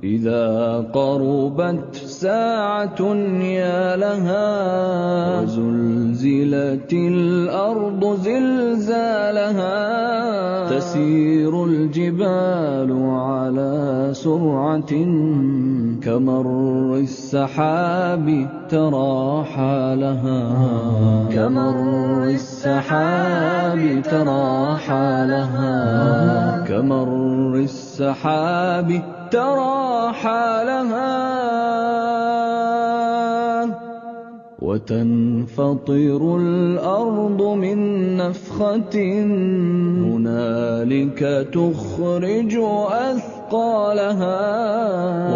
إذا قربت ساعة يا لها وزلزلت الأرض زلزالها تسير الجبال على سرعة كمر السحاب ترى حالها كمر السحاب ترى حالها كمر السحاب ترى حالها وتنفطر الأرض من نفخة هنالك تخرج أثقالها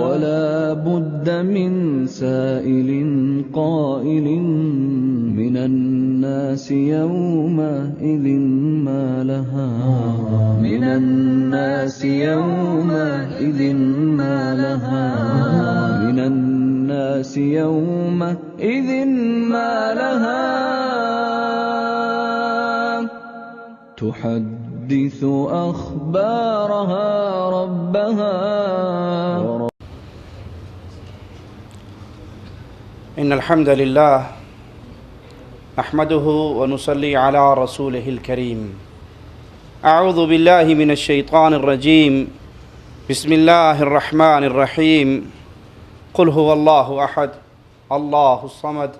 ولا بد من سائل قائل من الناس يومئذ ما لها من الناس يومئذ ما لها من الناس يومئذ ما لها تحدث أخبارها ربها إن الحمد لله نحمده ونصلي على رسوله الكريم أعوذ بالله من الشيطان الرجيم بسم الله الرحمن الرحيم قل هو الله أحد الله الصمد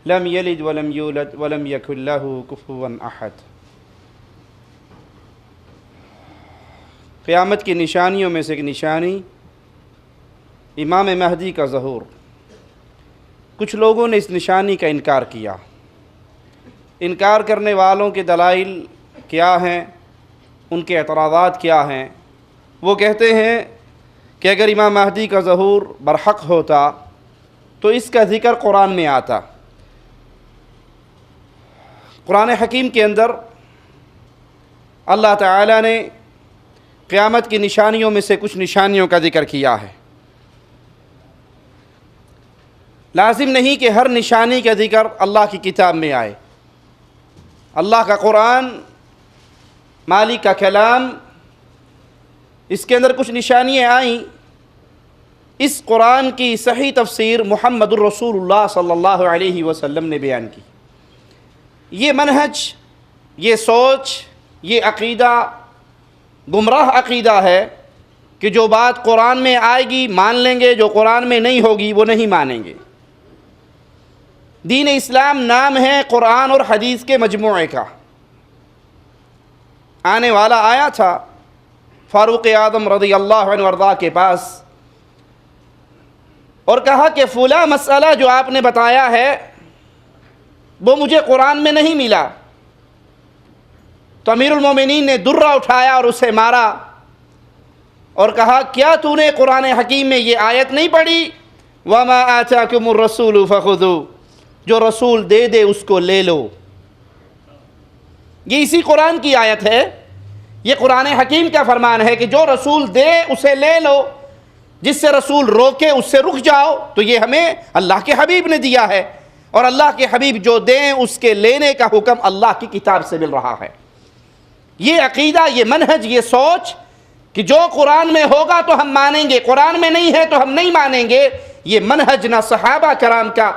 لم يلد ولم يولد ولم يكن له كفوا أحد۔ قیامت کی نشانیوں میں سے ایک نشانی امام مہدی کا ظہور۔ کچھ لوگوں نے اس نشانی کا انکار کیا۔ انکار کرنے والوں کے دلائل کیا ہیں، ان کے اعتراضات کیا ہیں؟ وہ کہتے ہیں کہ اگر امام مہدی کا ظہور برحق ہوتا تو اس کا ذکر قرآن میں آتا۔ قرآن حکیم کے اندر اللہ تعالیٰ نے قیامت کی نشانیوں میں سے کچھ نشانیوں کا ذکر کیا ہے۔ لازم نہیں کہ ہر نشانی کا ذکر اللہ کی کتاب میں آئے۔ اللہ کا قرآن، مالک کا کلام، اس کے اندر کچھ نشانیاں آئیں۔ اس قرآن کی صحیح تفسیر محمد الرسول اللہ صلی اللہ علیہ وسلم نے بیان کی۔ یہ منہج، یہ سوچ، یہ عقیدہ گمراہ عقیدہ ہے کہ جو بات قرآن میں آئے گی مان لیں گے، جو قرآن میں نہیں ہوگی وہ نہیں مانیں گے۔ دین اسلام نام ہے قرآن اور حدیث کے مجموعے کا۔ آنے والا آیا تھا فاروق اعظم رضی اللہ عنہ وارضاہ کے پاس اور کہا کہ فلاں مسئلہ جو آپ نے بتایا ہے وہ مجھے قرآن میں نہیں ملا۔ تو امیر المومنین نے درہ اٹھایا اور اسے مارا اور کہا کیا تو نے قرآن حکیم میں یہ آیت نہیں پڑھی؟ وَمَا آتَاكُمُ الرَّسُولُ فَخُذُوا، جو رسول دے دے اس کو لے لو۔ یہ اسی قرآن کی آیت ہے، یہ قرآن حکیم کا فرمان ہے کہ جو رسول دے اسے لے لو، جس سے رسول روکے اس سے رک جاؤ۔ تو یہ ہمیں اللہ کے حبیب نے دیا ہے، اور اللہ کے حبیب جو دیں اس کے لینے کا حکم اللہ کی کتاب سے مل رہا ہے۔ یہ عقیدہ، یہ منہج، یہ سوچ کہ جو قرآن میں ہوگا تو ہم مانیں گے، قرآن میں نہیں ہے تو ہم نہیں مانیں گے، یہ منہج نہ صحابہ کرام کا،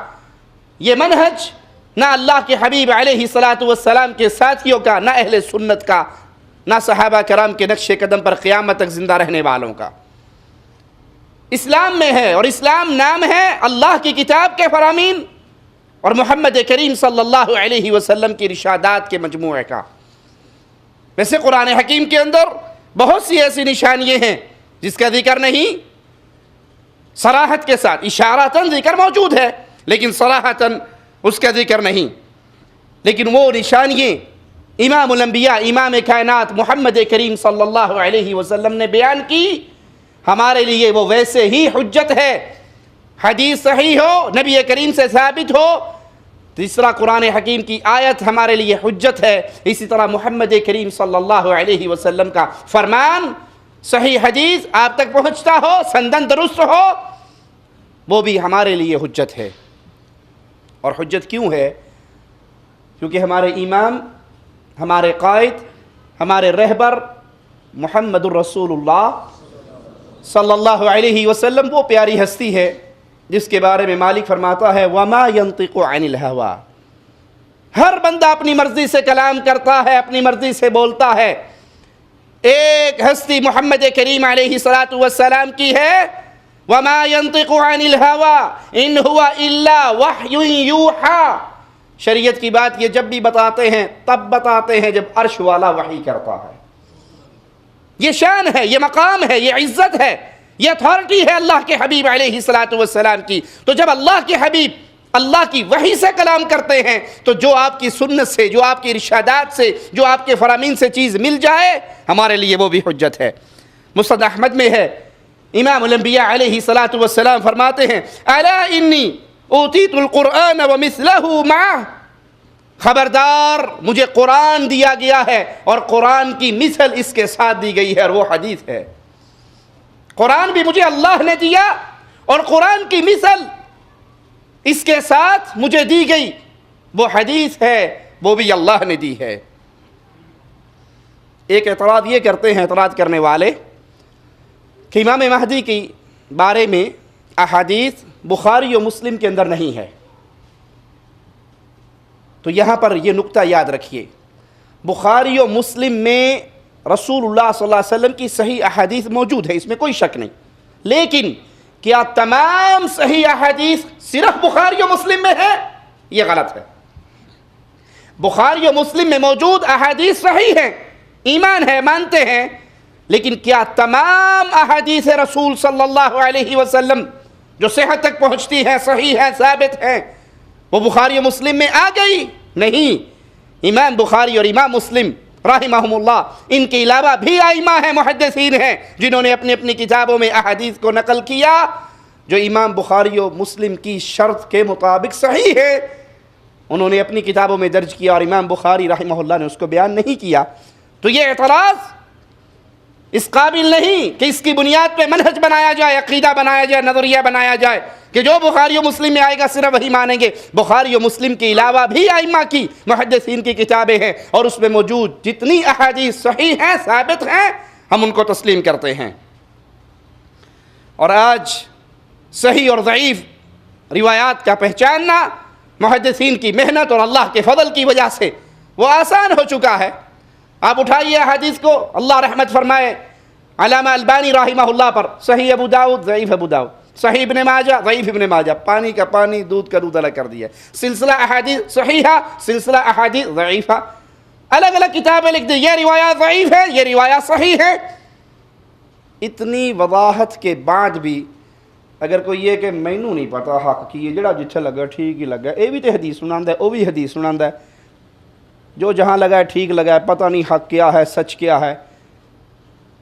یہ منہج نہ اللہ کے حبیب علیہ الصلاۃ والسلام کے ساتھیوں کا، نہ اہل سنت کا، نہ صحابہ کرام کے نقش قدم پر قیامت تک زندہ رہنے والوں کا۔ اسلام میں ہے، اور اسلام نام ہے اللہ کی کتاب کے فرامین اور محمد کریم صلی اللہ علیہ وسلم کی ارشادات کے مجموعے کا۔ ویسے قرآن حکیم کے اندر بہت سی ایسی نشانیاں ہیں جس کا ذکر نہیں، صراحت کے ساتھ اشارتاً ذکر موجود ہے لیکن صراحتاً اس کا ذکر نہیں۔ لیکن وہ نشانیاں امام الانبیاء، امام کائنات محمد کریم صلی اللہ علیہ وسلم نے بیان کی، ہمارے لیے وہ ویسے ہی حجت ہے۔ حدیث صحیح ہو، نبی کریم سے ثابت ہو، تیسرا قرآن حکیم کی آیت ہمارے لیے حجت ہے۔ اسی طرح محمد کریم صلی اللہ علیہ وسلم کا فرمان، صحیح حدیث آپ تک پہنچتا ہو، سندن درست ہو، وہ بھی ہمارے لیے حجت ہے۔ اور حجت کیوں ہے؟ کیونکہ ہمارے امام، ہمارے قائد، ہمارے رہبر محمد الرسول اللہ صلی اللہ علیہ وسلم وہ پیاری ہستی ہے جس کے بارے میں مالک فرماتا ہے وَمَا يَنطِقُ عَنِ الْهَوَىٰ، ہر بندہ اپنی مرضی سے کلام کرتا ہے، اپنی مرضی سے بولتا ہے، ایک ہستی محمد کریم علیہ السلام کی ہے وَمَا يَنطِقُ عَنِ الْهَوَىٰ إِنْ هُوَ إِلَّا وَحْيٌ يُوحَىٰ، شریعت کی بات یہ جب بھی بتاتے ہیں تب بتاتے ہیں جب عرش والا وحی کرتا ہے۔ یہ شان ہے، یہ مقام ہے، یہ عزت ہے، یہ اتھارٹی ہے اللہ کے حبیب علیہ السلام کی۔ تو جب اللہ کے حبیب اللہ کی وحی سے کلام کرتے ہیں تو جو آپ کی سنت سے، جو آپ کی ارشادات سے، جو آپ کے فرامین سے چیز مل جائے ہمارے لیے وہ بھی حجت ہے۔ مسند احمد میں ہے، امام الانبیاء علیہ السلام فرماتے ہیں الا انی اوتیت القرآن ومثلہ معہ، خبردار مجھے قرآن دیا گیا ہے اور قرآن کی مثل اس کے ساتھ دی گئی ہے، اور وہ حدیث ہے۔ قرآن بھی مجھے اللہ نے دیا اور قرآن کی مثل اس کے ساتھ مجھے دی گئی، وہ حدیث ہے، وہ بھی اللہ نے دی ہے۔ ایک اعتراض یہ کرتے ہیں اعتراض کرنے والے کہ امام مہدی کے بارے میں احادیث بخاری و مسلم کے اندر نہیں ہے۔ تو یہاں پر یہ نقطہ یاد رکھیے، بخاری و مسلم میں رسول اللہ صلی اللہ علیہ وسلم کی صحیح احادیث موجود ہے، اس میں کوئی شک نہیں، لیکن کیا تمام صحیح احادیث صرف بخاری و مسلم میں ہے؟ یہ غلط ہے۔ بخاری و مسلم میں موجود احادیث صحیح ہیں، ایمان ہے، مانتے ہیں، لیکن کیا تمام احادیث رسول صلی اللہ علیہ وسلم جو صحت تک پہنچتی ہیں، صحیح ہیں، ثابت ہیں، وہ بخاری و مسلم میں آ گئی؟ نہیں۔ امام بخاری اور امام مسلم رحمہم اللہ، ان کے علاوہ بھی ائمہ ہیں، محدثین ہیں، جنہوں نے اپنی اپنی کتابوں میں احادیث کو نقل کیا جو امام بخاری و مسلم کی شرط کے مطابق صحیح ہے، انہوں نے اپنی کتابوں میں درج کیا اور امام بخاری رحمہ اللہ نے اس کو بیان نہیں کیا۔ تو یہ اعتراض اس قابل نہیں کہ اس کی بنیاد پہ منہج بنایا جائے، عقیدہ بنایا جائے، نظریہ بنایا جائے کہ جو بخاری و مسلم میں آئے گا صرف وہی مانیں گے۔ بخاری و مسلم کے علاوہ بھی ائمہ کی، محدثین کی کتابیں ہیں، اور اس میں موجود جتنی احادیث صحیح ہیں، ثابت ہیں، ہم ان کو تسلیم کرتے ہیں۔ اور آج صحیح اور ضعیف روایات کا پہچاننا محدثین کی محنت اور اللہ کے فضل کی وجہ سے وہ آسان ہو چکا ہے۔ آپ اٹھائیے حدیث کو، اللہ رحمت فرمائے علامہ البانی رحمہ اللہ پر، صحیح ابو داؤد، ضعیف ابو داؤد، صحیح ابن ماجہ، ضعیف ابن ماجہ، پانی کا پانی دودھ کا دودھ الگ کر دیا، سلسلہ احادیث صحیحہ، سلسلہ احادیث ضعیفہ، الگ الگ کتابیں لکھ دی، یہ روایات ضعیف ہے، یہ روایات صحیح ہے۔ اتنی وضاحت کے بعد بھی اگر کوئی یہ کہ مینوں نہیں پتا حق کی، یہ جڑا جتھے لگا ٹھیک ہی لگا، یہ بھی تو حدیث سناندا ہے، وہ بھی حدیث سناندا ہے، جو جہاں لگا ہے ٹھیک لگا ہے، پتہ نہیں حق کیا ہے، سچ کیا ہے۔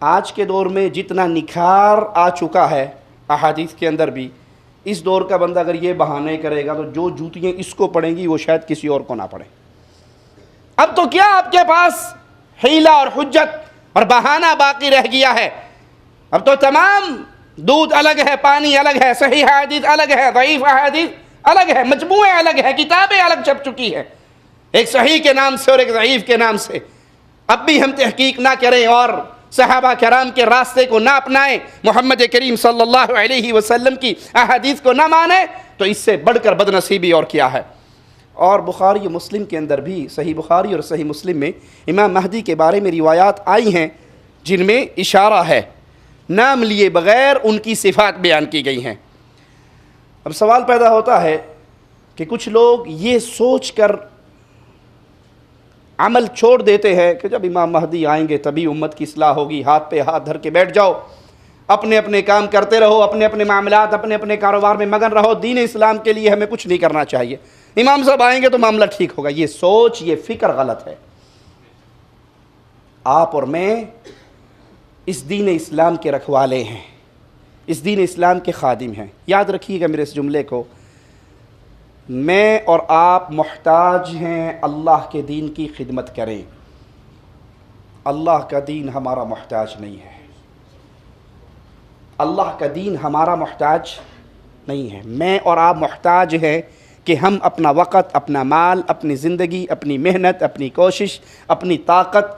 آج کے دور میں جتنا نکھار آ چکا ہے احادیث کے اندر بھی، اس دور کا بندہ اگر یہ بہانے کرے گا تو جو جوتیاں اس کو پڑیں گی وہ شاید کسی اور کو نہ پڑیں۔ اب تو کیا آپ کے پاس حیلہ اور حجت اور بہانہ باقی رہ گیا ہے؟ اب تو تمام دودھ الگ ہے، پانی الگ ہے، صحیح حدیث الگ ہے، ضعیف حدیث الگ ہے، مجموعے الگ ہے، کتابیں الگ چھپ چکی ہیں، ایک صحیح کے نام سے اور ایک ضعیف کے نام سے۔ اب بھی ہم تحقیق نہ کریں اور صحابہ کرام کے راستے کو نہ اپنائیں، محمد کریم صلی اللہ علیہ وسلم کی احادیث کو نہ مانیں، تو اس سے بڑھ کر بدنصیبی اور کیا ہے۔ اور بخاری و مسلم کے اندر بھی، صحیح بخاری اور صحیح مسلم میں امام مہدی کے بارے میں روایات آئی ہیں جن میں اشارہ ہے، نام لیے بغیر ان کی صفات بیان کی گئی ہیں۔ اب سوال پیدا ہوتا ہے کہ کچھ لوگ یہ سوچ کر عمل چھوڑ دیتے ہیں کہ جب امام مہدی آئیں گے تبھی امت کی اصلاح ہوگی، ہاتھ پہ ہاتھ دھر کے بیٹھ جاؤ، اپنے اپنے کام کرتے رہو، اپنے اپنے معاملات، اپنے اپنے کاروبار میں مگن رہو، دین اسلام کے لیے ہمیں کچھ نہیں کرنا چاہیے، امام صاحب آئیں گے تو معاملہ ٹھیک ہوگا۔ یہ سوچ، یہ فکر غلط ہے۔ آپ اور میں اس دین اسلام کے رکھوالے ہیں، اس دین اسلام کے خادم ہیں۔ یاد رکھیے گا میرے اس جملے کو، میں اور آپ محتاج ہیں اللہ کے دین کی خدمت کریں، اللہ کا دین ہمارا محتاج نہیں ہے، اللہ کا دین ہمارا محتاج نہیں ہے۔ میں اور آپ محتاج ہیں کہ ہم اپنا وقت، اپنا مال، اپنی زندگی، اپنی محنت، اپنی کوشش، اپنی طاقت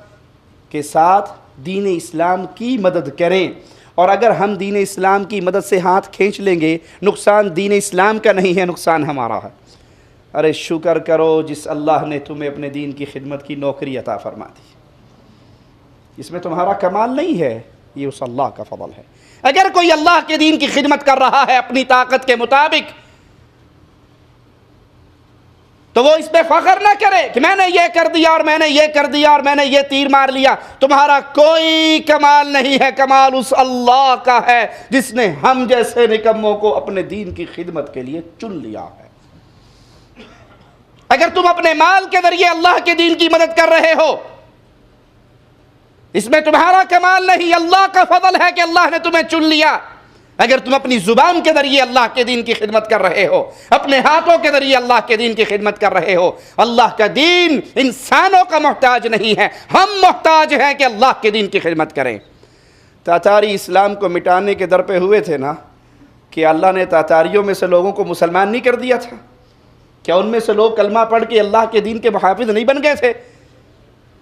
کے ساتھ دین اسلام کی مدد کریں اور اگر ہم دین اسلام کی مدد سے ہاتھ کھینچ لیں گے، نقصان دین اسلام کا نہیں ہے، نقصان ہمارا ہے۔ ارے شکر کرو جس اللہ نے تمہیں اپنے دین کی خدمت کی نوکری عطا فرما دی، اس میں تمہارا کمال نہیں ہے، یہ اس اللہ کا فضل ہے۔ اگر کوئی اللہ کے دین کی خدمت کر رہا ہے اپنی طاقت کے مطابق، تو وہ اس پہ فخر نہ کرے کہ میں نے یہ کر دیا اور میں نے یہ کر دیا اور میں نے یہ تیر مار لیا۔ تمہارا کوئی کمال نہیں ہے، کمال اس اللہ کا ہے جس نے ہم جیسے نکموں کو اپنے دین کی خدمت کے لیے چن لیا ہے۔ اگر تم اپنے مال کے ذریعے اللہ کے دین کی مدد کر رہے ہو، اس میں تمہارا کمال نہیں، اللہ کا فضل ہے کہ اللہ نے تمہیں چن لیا۔ اگر تم اپنی زبان کے ذریعے اللہ کے دین کی خدمت کر رہے ہو، اپنے ہاتھوں کے ذریعے اللہ کے دین کی خدمت کر رہے ہو، اللہ کا دین انسانوں کا محتاج نہیں ہے، ہم محتاج ہیں کہ اللہ کے دین کی خدمت کریں۔ تاتاری اسلام کو مٹانے کے در پہ ہوئے تھے نا، کہ اللہ نے تاتاریوں میں سے لوگوں کو مسلمان نہیں کر دیا تھا؟ کیا ان میں سے لوگ کلمہ پڑھ کے اللہ کے دین کے محافظ نہیں بن گئے تھے؟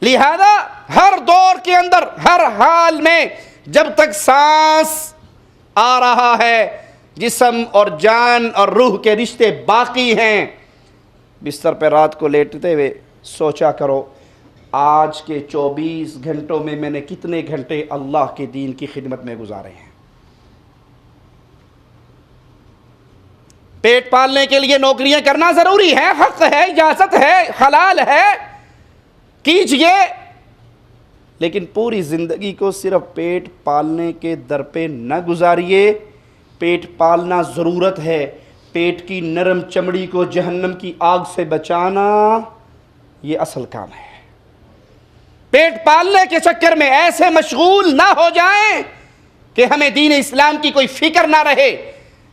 لہذا ہر دور کے اندر، ہر حال میں، جب تک سانس آ رہا ہے، جسم اور جان اور روح کے رشتے باقی ہیں، بستر پہ رات کو لیٹتے ہوئے سوچا کرو آج کے 24 گھنٹوں میں میں نے کتنے گھنٹے اللہ کے دین کی خدمت میں گزارے ہیں۔ پیٹ پالنے کے لیے نوکریاں کرنا ضروری ہے، حق ہے، اجازت ہے، حلال ہے، کیجئے، لیکن پوری زندگی کو صرف پیٹ پالنے کے در پہ نہ گزاریے۔ پیٹ پالنا ضرورت ہے، پیٹ کی نرم چمڑی کو جہنم کی آگ سے بچانا یہ اصل کام ہے۔ پیٹ پالنے کے چکر میں ایسے مشغول نہ ہو جائیں کہ ہمیں دین اسلام کی کوئی فکر نہ رہے،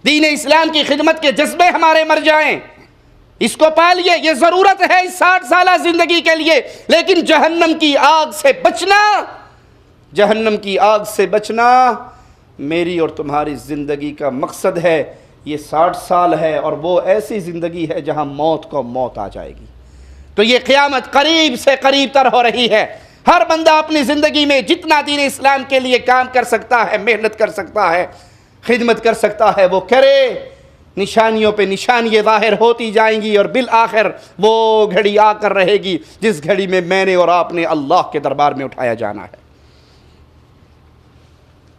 دین اسلام کی خدمت کے جذبے ہمارے مر جائیں۔ اس کو پالیے، یہ ضرورت ہے اس 60 سالہ زندگی کے لیے، لیکن جہنم کی آگ سے بچنا، جہنم کی آگ سے بچنا میری اور تمہاری زندگی کا مقصد ہے۔ یہ 60 سال ہے اور وہ ایسی زندگی ہے جہاں موت کو موت آ جائے گی۔ تو یہ قیامت قریب سے قریب تر ہو رہی ہے۔ ہر بندہ اپنی زندگی میں جتنا دین اسلام کے لیے کام کر سکتا ہے، محنت کر سکتا ہے، خدمت کر سکتا ہے، وہ کرے۔ نشانیوں پہ نشانیاں ظاہر ہوتی جائیں گی اور بالآخر وہ گھڑی آ کر رہے گی جس گھڑی میں میں نے اور آپ نے اللہ کے دربار میں اٹھایا جانا ہے۔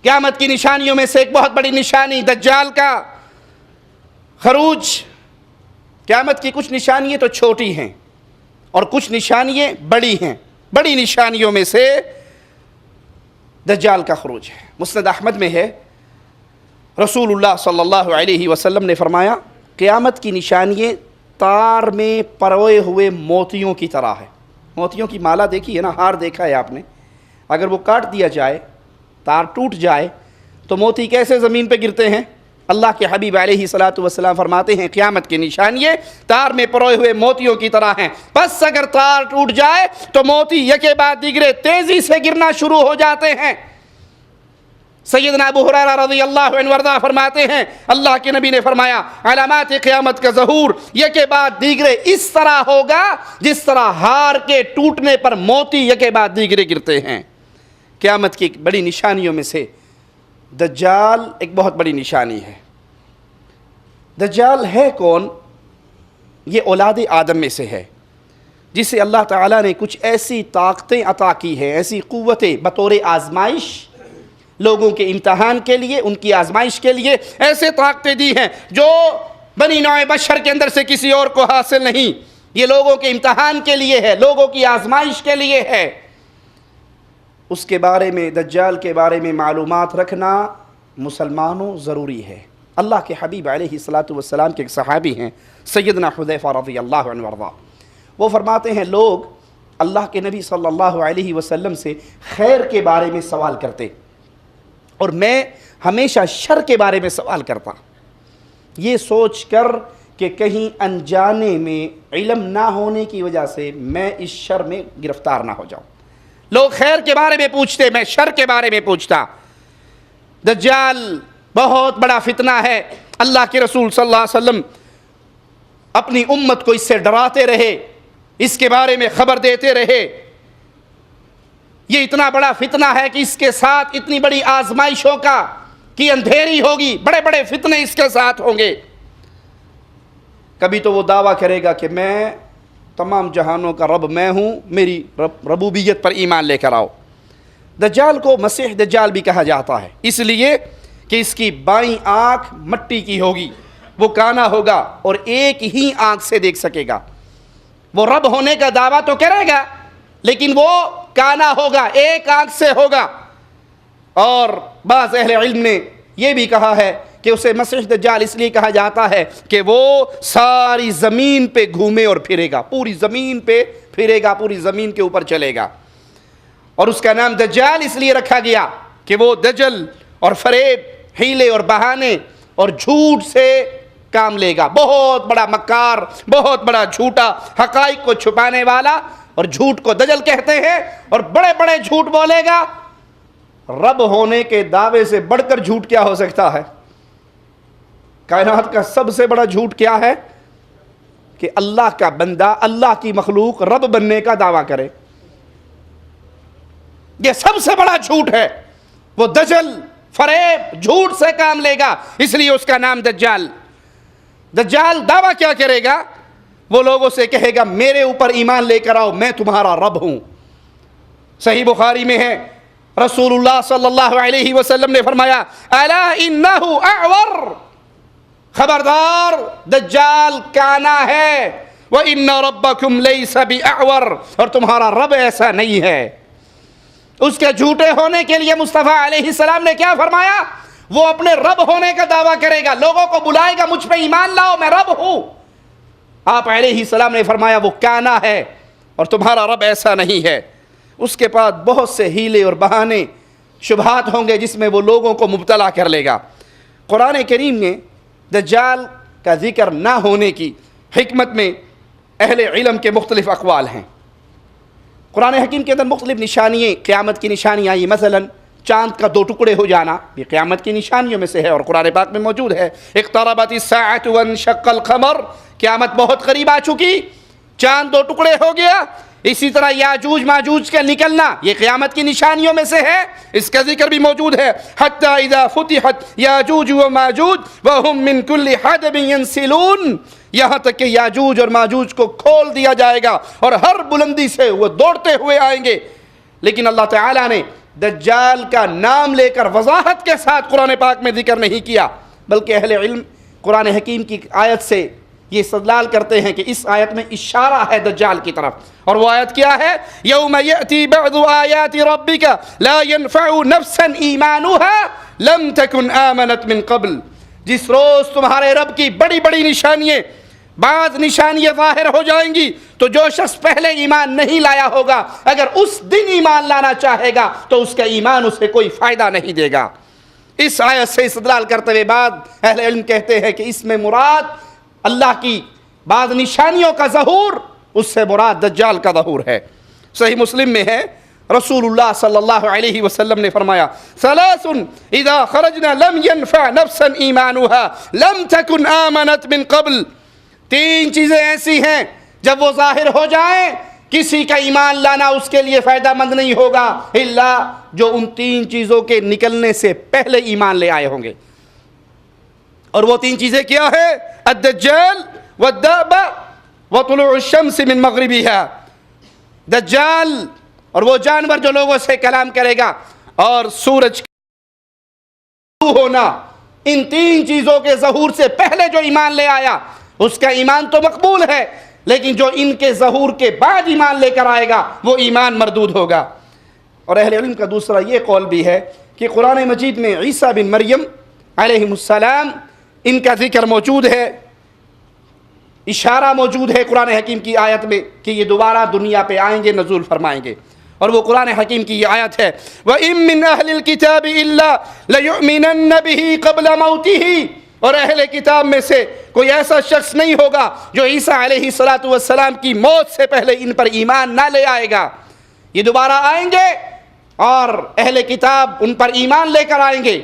قیامت کی نشانیوں میں سے ایک بہت بڑی نشانی دجال کا خروج۔ قیامت کی کچھ نشانیاں تو چھوٹی ہیں اور کچھ نشانیاں بڑی ہیں۔ بڑی نشانیوں میں سے دجال کا خروج ہے۔ مسند احمد میں ہے، رسول اللہ صلی اللہ علیہ وسلم نے فرمایا قیامت کی نشانیاں تار میں پروئے ہوئے موتیوں کی طرح ہے۔ موتیوں کی مالا دیکھی ہے نا، ہار دیکھا ہے آپ نے، اگر وہ کاٹ دیا جائے، تار ٹوٹ جائے تو موتی کیسے زمین پہ گرتے ہیں؟ اللہ کے حبیب علیہ الصلوۃ والسلام فرماتے ہیں قیامت کی نشانیاں تار میں پروئے ہوئے موتیوں کی طرح ہیں، بس اگر تار ٹوٹ جائے تو موتی یکے بعد دیگرے تیزی سے گرنا شروع ہو جاتے ہیں۔ سیدنا ابو ہریرہ رضی اللہ عنہ وارضہ فرماتے ہیں اللہ کے نبی نے فرمایا علامات قیامت کا ظہور یکے بعد دیگرے اس طرح ہوگا جس طرح ہار کے ٹوٹنے پر موتی یکے بعد دیگرے گرتے ہیں۔ قیامت کی بڑی نشانیوں میں سے دجال ایک بہت بڑی نشانی ہے۔ دجال ہے کون؟ یہ اولاد آدم میں سے ہے، جسے اللہ تعالیٰ نے کچھ ایسی طاقتیں عطا کی ہیں، ایسی قوتیں بطور آزمائش، لوگوں کے امتحان کے لیے، ان کی آزمائش کے لیے ایسے طاقتیں دی ہیں جو بنی نوع بشر کے اندر سے کسی اور کو حاصل نہیں۔ یہ لوگوں کے امتحان کے لیے ہے، لوگوں کی آزمائش کے لیے ہے۔ اس کے بارے میں، دجال کے بارے میں معلومات رکھنا مسلمانوں ضروری ہے۔ اللہ کے حبیب علیہ الصلوۃ والسلام کے ایک صحابی ہیں سیدنا حذیفہ رضی اللہ عنہ وارضہ، وہ فرماتے ہیں لوگ اللہ کے نبی صلی اللہ علیہ وسلم سے خیر کے بارے میں سوال کرتے اور میں ہمیشہ شر کے بارے میں سوال کرتا، یہ سوچ کر کہ کہیں انجانے میں علم نہ ہونے کی وجہ سے میں اس شر میں گرفتار نہ ہو جاؤں۔ لوگ خیر کے بارے میں پوچھتے، میں شر کے بارے میں پوچھتا۔ دجال بہت بڑا فتنہ ہے، اللہ کے رسول صلی اللہ علیہ وسلم اپنی امت کو اس سے ڈراتے رہے، اس کے بارے میں خبر دیتے رہے۔ یہ اتنا بڑا فتنہ ہے کہ اس کے ساتھ اتنی بڑی آزمائشوں کی اندھیری ہوگی، بڑے بڑے فتنے اس کے ساتھ ہوں گے۔ کبھی تو وہ دعویٰ کرے گا کہ میں تمام جہانوں کا رب میں ہوں، میری ربوبیت پر ایمان لے کر آؤ۔ دجال کو مسیح دجال بھی کہا جاتا ہے، اس لیے کہ اس کی بائیں آنکھ مٹی کی ہوگی، وہ کانا ہوگا اور ایک ہی آنکھ سے دیکھ سکے گا۔ وہ رب ہونے کا دعویٰ تو کرے گا لیکن وہ کانا ہوگا، ایک آنکھ سے ہوگا۔ اور بعض اہل علم نے یہ بھی کہا ہے کہ اسے مسیح دجال اس لیے کہا جاتا ہے کہ وہ ساری زمین پہ گھومے اور پھرے گا، پوری زمین پہ پھرے گا، پوری زمین کے اوپر چلے گا۔ اور اس کا نام دجال اس لیے رکھا گیا کہ وہ دجل اور فریب، ہیلے اور بہانے اور جھوٹ سے کام لے گا، بہت بڑا مکار، بہت بڑا جھوٹا، حقائق کو چھپانے والا، اور جھوٹ کو دجل کہتے ہیں، اور بڑے بڑے جھوٹ بولے گا۔ رب ہونے کے دعوے سے بڑھ کر جھوٹ کیا ہو سکتا ہے؟ کائنات کا سب سے بڑا جھوٹ کیا ہے؟ کہ اللہ کا بندہ، اللہ کی مخلوق رب بننے کا دعویٰ کرے۔ یہ سب سے بڑا جھوٹ ہے۔ وہ دجل، فریب، جھوٹ سے کام لے گا، اس لیے اس کا نام دجال۔ دجال دعویٰ کیا کرے گا؟ وہ لوگوں سے کہے گا میرے اوپر ایمان لے کر آؤ، میں تمہارا رب ہوں۔ صحیح بخاری میں ہے، رسول اللہ صلی اللہ علیہ وسلم نے فرمایا الا انہ اعور، خبردار دجال کانا ہے، وَإِنَّ رَبَّكُمْ لَيْسَ بِأَعْوَرْ، اور تمہارا رب ایسا نہیں ہے۔ اس کے جھوٹے ہونے کے لیے مصطفیٰ علیہ السلام نے کیا فرمایا؟ وہ اپنے رب ہونے کا دعویٰ کرے گا، لوگوں کو بلائے گا مجھ پہ ایمان لاؤ، میں رب ہوں۔ آپ علیہ السلام نے فرمایا وہ کانا ہے اور تمہارا رب ایسا نہیں ہے۔ اس کے بعد بہت سے ہیلے اور بہانے، شبہات ہوں گے جس میں وہ لوگوں کو مبتلا کر لے گا۔ قرآن کریم میں دجال کا ذکر نہ ہونے کی حکمت میں اہل علم کے مختلف اقوال ہیں۔ قرآن حکیم کے اندر مختلف نشانیاں، قیامت کی نشانیاں آئی، مثلا چاند کا دو ٹکڑے ہو جانا، یہ قیامت کی نشانیوں میں سے ہے اور قرآن پاک میں موجود ہے۔ اقتربت الساعۃ وانشق القمر، قیامت بہت قریب آ چکی، چاند دو ٹکڑے ہو گیا۔ اسی طرح یاجوج ماجوج کا نکلنا، یہ قیامت کی نشانیوں میں سے ہے، اس کا ذکر بھی موجود ہے۔ حتی اذا فتحت یاجوج و ماجوج وهم من کل حدب ینسلون، یہاں تک کہ یاجوج اور ماجوج کو کھول دیا جائے گا اور ہر بلندی سے وہ دوڑتے ہوئے آئیں گے۔ لیکن اللہ تعالیٰ نے دجال کا نام لے کر وضاحت کے ساتھ قرآن پاک میں ذکر نہیں کیا، بلکہ اہل علم قرآن حکیم کی آیت سے یہ استدلال کرتے ہیں کہ اس آیت میں اشارہ ہے دجال کی طرف، اور وہ آیت کیا ہے؟ یوم یأتی بعض آیات ربک لا ينفع نفسا ایمانها لم تکن آمنت من قبل، جس روز تمہارے رب کی بڑی بڑی نشانیاں، بعض نشانیاں ظاہر ہو جائیں گی تو جو شخص پہلے ایمان نہیں لایا ہوگا اگر اس دن ایمان لانا چاہے گا تو اس کا ایمان اسے کوئی فائدہ نہیں دے گا۔ اس آیت سے استدلال کرتے ہوئے بعض اہل علم کہتے ہیں کہ اس میں مراد اللہ کی بعض نشانیوں کا ظہور، اس سے مراد دجال کا ظہور ہے۔ صحیح مسلم میں ہے، رسول اللہ صلی اللہ علیہ وسلم نے فرمایا ثلاث اذا خرجنا لم ينفع نفسا ایمانها لم تكن آمنت من قبل، تین چیزیں ایسی ہیں جب وہ ظاہر ہو جائیں کسی کا ایمان لانا اس کے لیے فائدہ مند نہیں ہوگا الا جو ان تین چیزوں کے نکلنے سے پہلے ایمان لے آئے ہوں گے۔ اور وہ تین چیزیں کیا ہے؟ الدجال والدابہ وطلوع الشمس من مغربها، دجال اور وہ جانور جو لوگوں سے کلام کرے گا اور سورج کا ہونا، ان تین چیزوں کے ظہور سے پہلے جو ایمان لے آیا اس کا ایمان تو مقبول ہے، لیکن جو ان کے ظہور کے بعد ایمان لے کر آئے گا وہ ایمان مردود ہوگا۔ اور اہل علم کا دوسرا یہ قول بھی ہے کہ قرآن مجید میں عیسیٰ بن مریم علیہ السلام ان کا ذکر موجود ہے، اشارہ موجود ہے قرآن حکیم کی آیت میں کہ یہ دوبارہ دنیا پہ آئیں گے، نزول فرمائیں گے، اور وہ قرآن حکیم کی یہ آیت ہے وَإِن مِّنْ أَهْلِ الْكِتَابِ إِلَّا لَيُؤْمِنَنَّ بِهِ قَبْلَ مَوْتِهِ، اور اہل کتاب میں سے کوئی ایسا شخص نہیں ہوگا جو عیسیٰ علیہ السلام کی موت سے پہلے ان پر ایمان نہ لے آئے گا۔ یہ دوبارہ آئیں گے اور اہل کتاب ان پر ایمان لے کر آئیں گے۔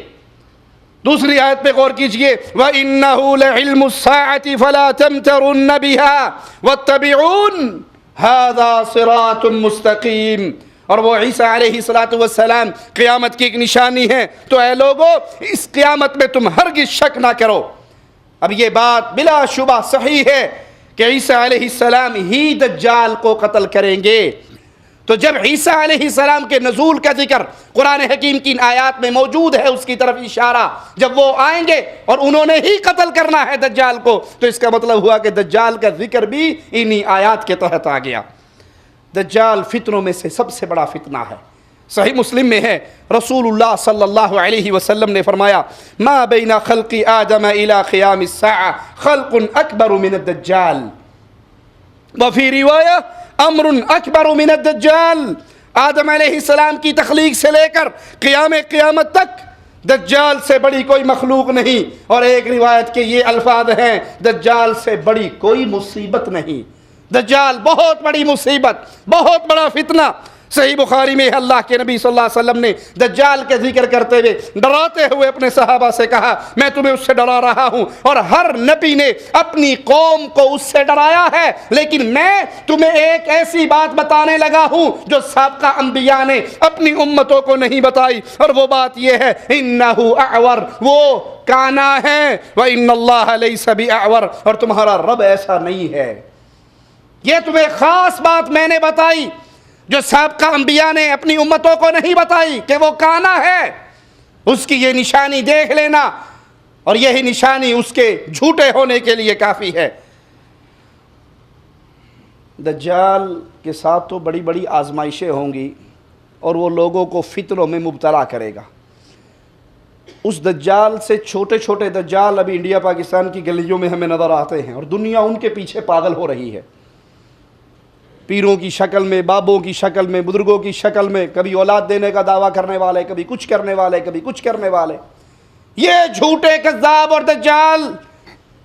دوسری آیت پہ غور کیجئے وَإِنَّهُ لَعِلْمُ السَّاعَةِ فَلَا تَمْتَرُنَّ بِهَا وَاتَّبِعُونَ هَذَا صِرَاطٌ مُسْتَقِيمٌ، اور وہ عیسیٰ علیہ السلام قیامت کی ایک نشانی ہے، تو اے لوگو اس قیامت میں تم ہرگز شک نہ کرو۔ اب یہ بات بلا شبہ صحیح ہے کہ عیسیٰ علیہ السلام ہی دجال کو قتل کریں گے۔ تو جب عیسیٰ علیہ السلام کے نزول کا ذکر قرآن حکیم کی ان آیات میں موجود ہے، اس کی طرف اشارہ، جب وہ آئیں گے اور انہوں نے ہی قتل کرنا ہے دجال کو، تو اس کا مطلب ہوا کہ دجال کا ذکر بھی انہی آیات کے تحت آ گیا۔ دجال فتنوں میں سے سب سے بڑا فتنہ ہے۔ صحیح مسلم میں ہے، رسول اللہ صلی اللہ علیہ وسلم نے فرمایا ما بین خلق آدم الى قیام الساعہ خلق اکبر من الدجال، وفی روایہ امر اکبر من الدجال۔ آدم علیہ السلام کی تخلیق سے لے کر قیامت تک دجال سے بڑی کوئی مخلوق نہیں، اور ایک روایت کے یہ الفاظ ہیں دجال سے بڑی کوئی مصیبت نہیں۔ دجال بہت بڑی مصیبت، بہت بڑا فتنہ۔ صحیح بخاری میں اللہ کے نبی صلی اللہ علیہ وسلم نے دجال کے ذکر کرتے ہوئے ڈراتے ہوئے اپنے صحابہ سے کہا میں تمہیں اس سے ڈرا رہا ہوں، اور ہر نبی نے اپنی قوم کو اس سے ڈرایا ہے، لیکن میں تمہیں ایک ایسی بات بتانے لگا ہوں جو سابقہ انبیاء نے اپنی امتوں کو نہیں بتائی، اور وہ بات یہ ہے انہو اعور، وہ کانا ہے، وَإِنَّ اللَّهَ لَيْسَ بِأَعْوَرَ، اور تمہارا رب ایسا نہیں ہے۔ یہ تمہیں خاص بات میں نے بتائی جو سابقہ انبیاء نے اپنی امتوں کو نہیں بتائی کہ وہ کانا ہے، اس کی یہ نشانی دیکھ لینا، اور یہی نشانی اس کے جھوٹے ہونے کے لیے کافی ہے۔ دجال کے ساتھ تو بڑی بڑی آزمائشیں ہوں گی، اور وہ لوگوں کو فتنوں میں مبتلا کرے گا۔ اس دجال سے چھوٹے چھوٹے دجال ابھی انڈیا پاکستان کی گلیوں میں ہمیں نظر آتے ہیں، اور دنیا ان کے پیچھے پاگل ہو رہی ہے، پیروں کی شکل میں، بابوں کی شکل میں، بزرگوں کی شکل میں، کبھی اولاد دینے کا دعویٰ کرنے والے، کبھی کچھ کرنے والے، کبھی کچھ کرنے والے۔ یہ جھوٹے کذاب اور دجال،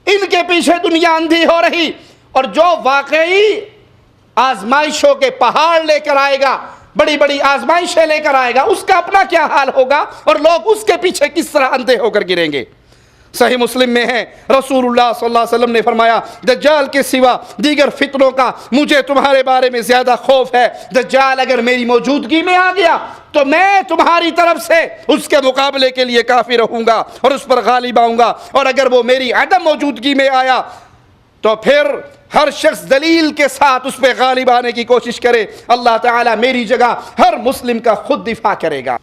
ان کے پیچھے دنیا اندھی ہو رہی، اور جو واقعی آزمائشوں کے پہاڑ لے کر آئے گا، بڑی بڑی آزمائشیں لے کر آئے گا، اس کا اپنا کیا حال ہوگا، اور لوگ اس کے پیچھے کس طرح اندھے ہو کر گریں گے۔ صحیح مسلم میں ہے، رسول اللہ صلی اللہ علیہ وسلم نے فرمایا دجال کے سوا دیگر فتنوں کا مجھے تمہارے بارے میں زیادہ خوف ہے۔ دجال اگر میری موجودگی میں آ گیا تو میں تمہاری طرف سے اس کے مقابلے کے لیے کافی رہوں گا اور اس پر غالب آؤں گا، اور اگر وہ میری عدم موجودگی میں آیا تو پھر ہر شخص دلیل کے ساتھ اس پہ غالب آنے کی کوشش کرے، اللہ تعالیٰ میری جگہ ہر مسلم کا خود دفاع کرے گا۔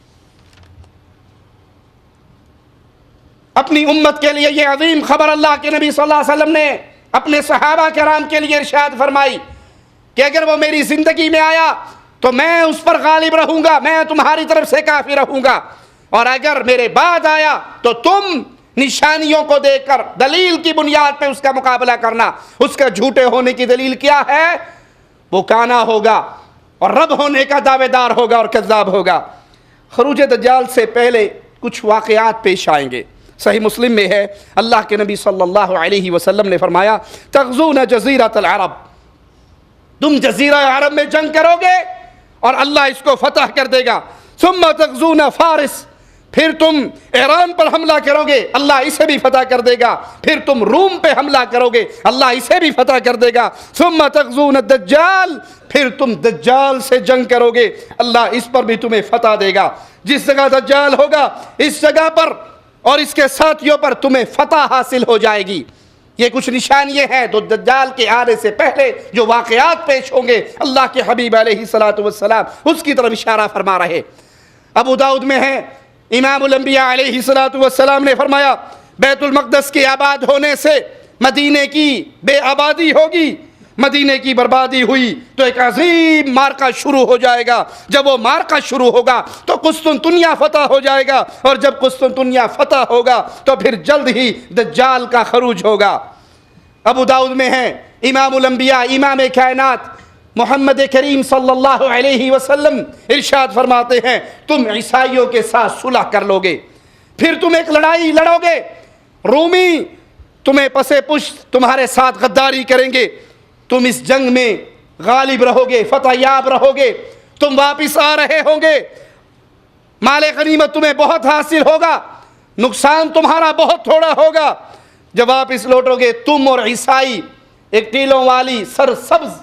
اپنی امت کے لیے یہ عظیم خبر اللہ کے نبی صلی اللہ علیہ وسلم نے اپنے صحابہ کرام کے لیے ارشاد فرمائی کہ اگر وہ میری زندگی میں آیا تو میں اس پر غالب رہوں گا، میں تمہاری طرف سے کافی رہوں گا، اور اگر میرے بعد آیا تو تم نشانیوں کو دیکھ کر دلیل کی بنیاد پہ اس کا مقابلہ کرنا۔ اس کا جھوٹے ہونے کی دلیل کیا ہے؟ وہ کانا ہوگا اور رب ہونے کا دعوے دار ہوگا اور کذاب ہوگا۔ خروج دجال سے پہلے کچھ واقعات پیش آئیں گے۔ صحیح مسلم میں ہے، اللہ کے نبی صلی اللہ علیہ وسلم نے فرمایا تغزون جزیرۃ العرب، تم جزیرہ عرب میں جنگ کرو گے اور اللہ اس کو فتح کر دے گا۔ ثم تغزون فارس، پھر تم ایران پر حملہ کرو گے، اللہ اسے بھی فتح کر دے گا۔ پھر تم روم پہ حملہ کرو گے، اللہ اسے بھی فتح کر دے گا۔ ثم تغزون الدجال، پھر تم دجال سے جنگ کرو گے، اللہ اس پر بھی تمہیں فتح دے گا۔ جس جگہ دجال ہوگا اس جگہ پر اور اس کے ساتھیوں پر تمہیں فتح حاصل ہو جائے گی۔ یہ کچھ نشانیاں ہیں تو دجال کے آنے سے پہلے جو واقعات پیش ہوں گے، اللہ کے حبیب علیہ السلام اس کی طرف اشارہ فرما رہے۔ ابو داؤد میں ہے، امام الانبیاء علیہ السلام نے فرمایا بیت المقدس کے آباد ہونے سے مدینے کی بے آبادی ہوگی، مدینے کی بربادی ہوئی تو ایک عظیم مارکہ شروع ہو جائے گا۔ جب وہ مارکہ شروع ہوگا تو قسطنطنیہ فتح ہو جائے گا، اور جب قسطنطنیہ فتح ہوگا تو پھر جلد ہی دجال کا خروج ہوگا۔ ابو داؤد میں ہے، امام الانبیاء امام کائنات محمد کریم صلی اللہ علیہ وسلم ارشاد فرماتے ہیں تم عیسائیوں کے ساتھ صلح کر لو گے، پھر تم ایک لڑائی لڑو گے، رومی تمہیں پسے پشت تمہارے ساتھ غداری کریں گے، تم اس جنگ میں غالب رہو گے، فتح یاب رہو گے، تم واپس آ رہے ہوں گے، مال غنیمت تمہیں بہت حاصل ہوگا، نقصان تمہارا بہت تھوڑا ہوگا۔ جب واپس لوٹو گے تم اور عیسائی ایک ٹیلوں والی سرسبز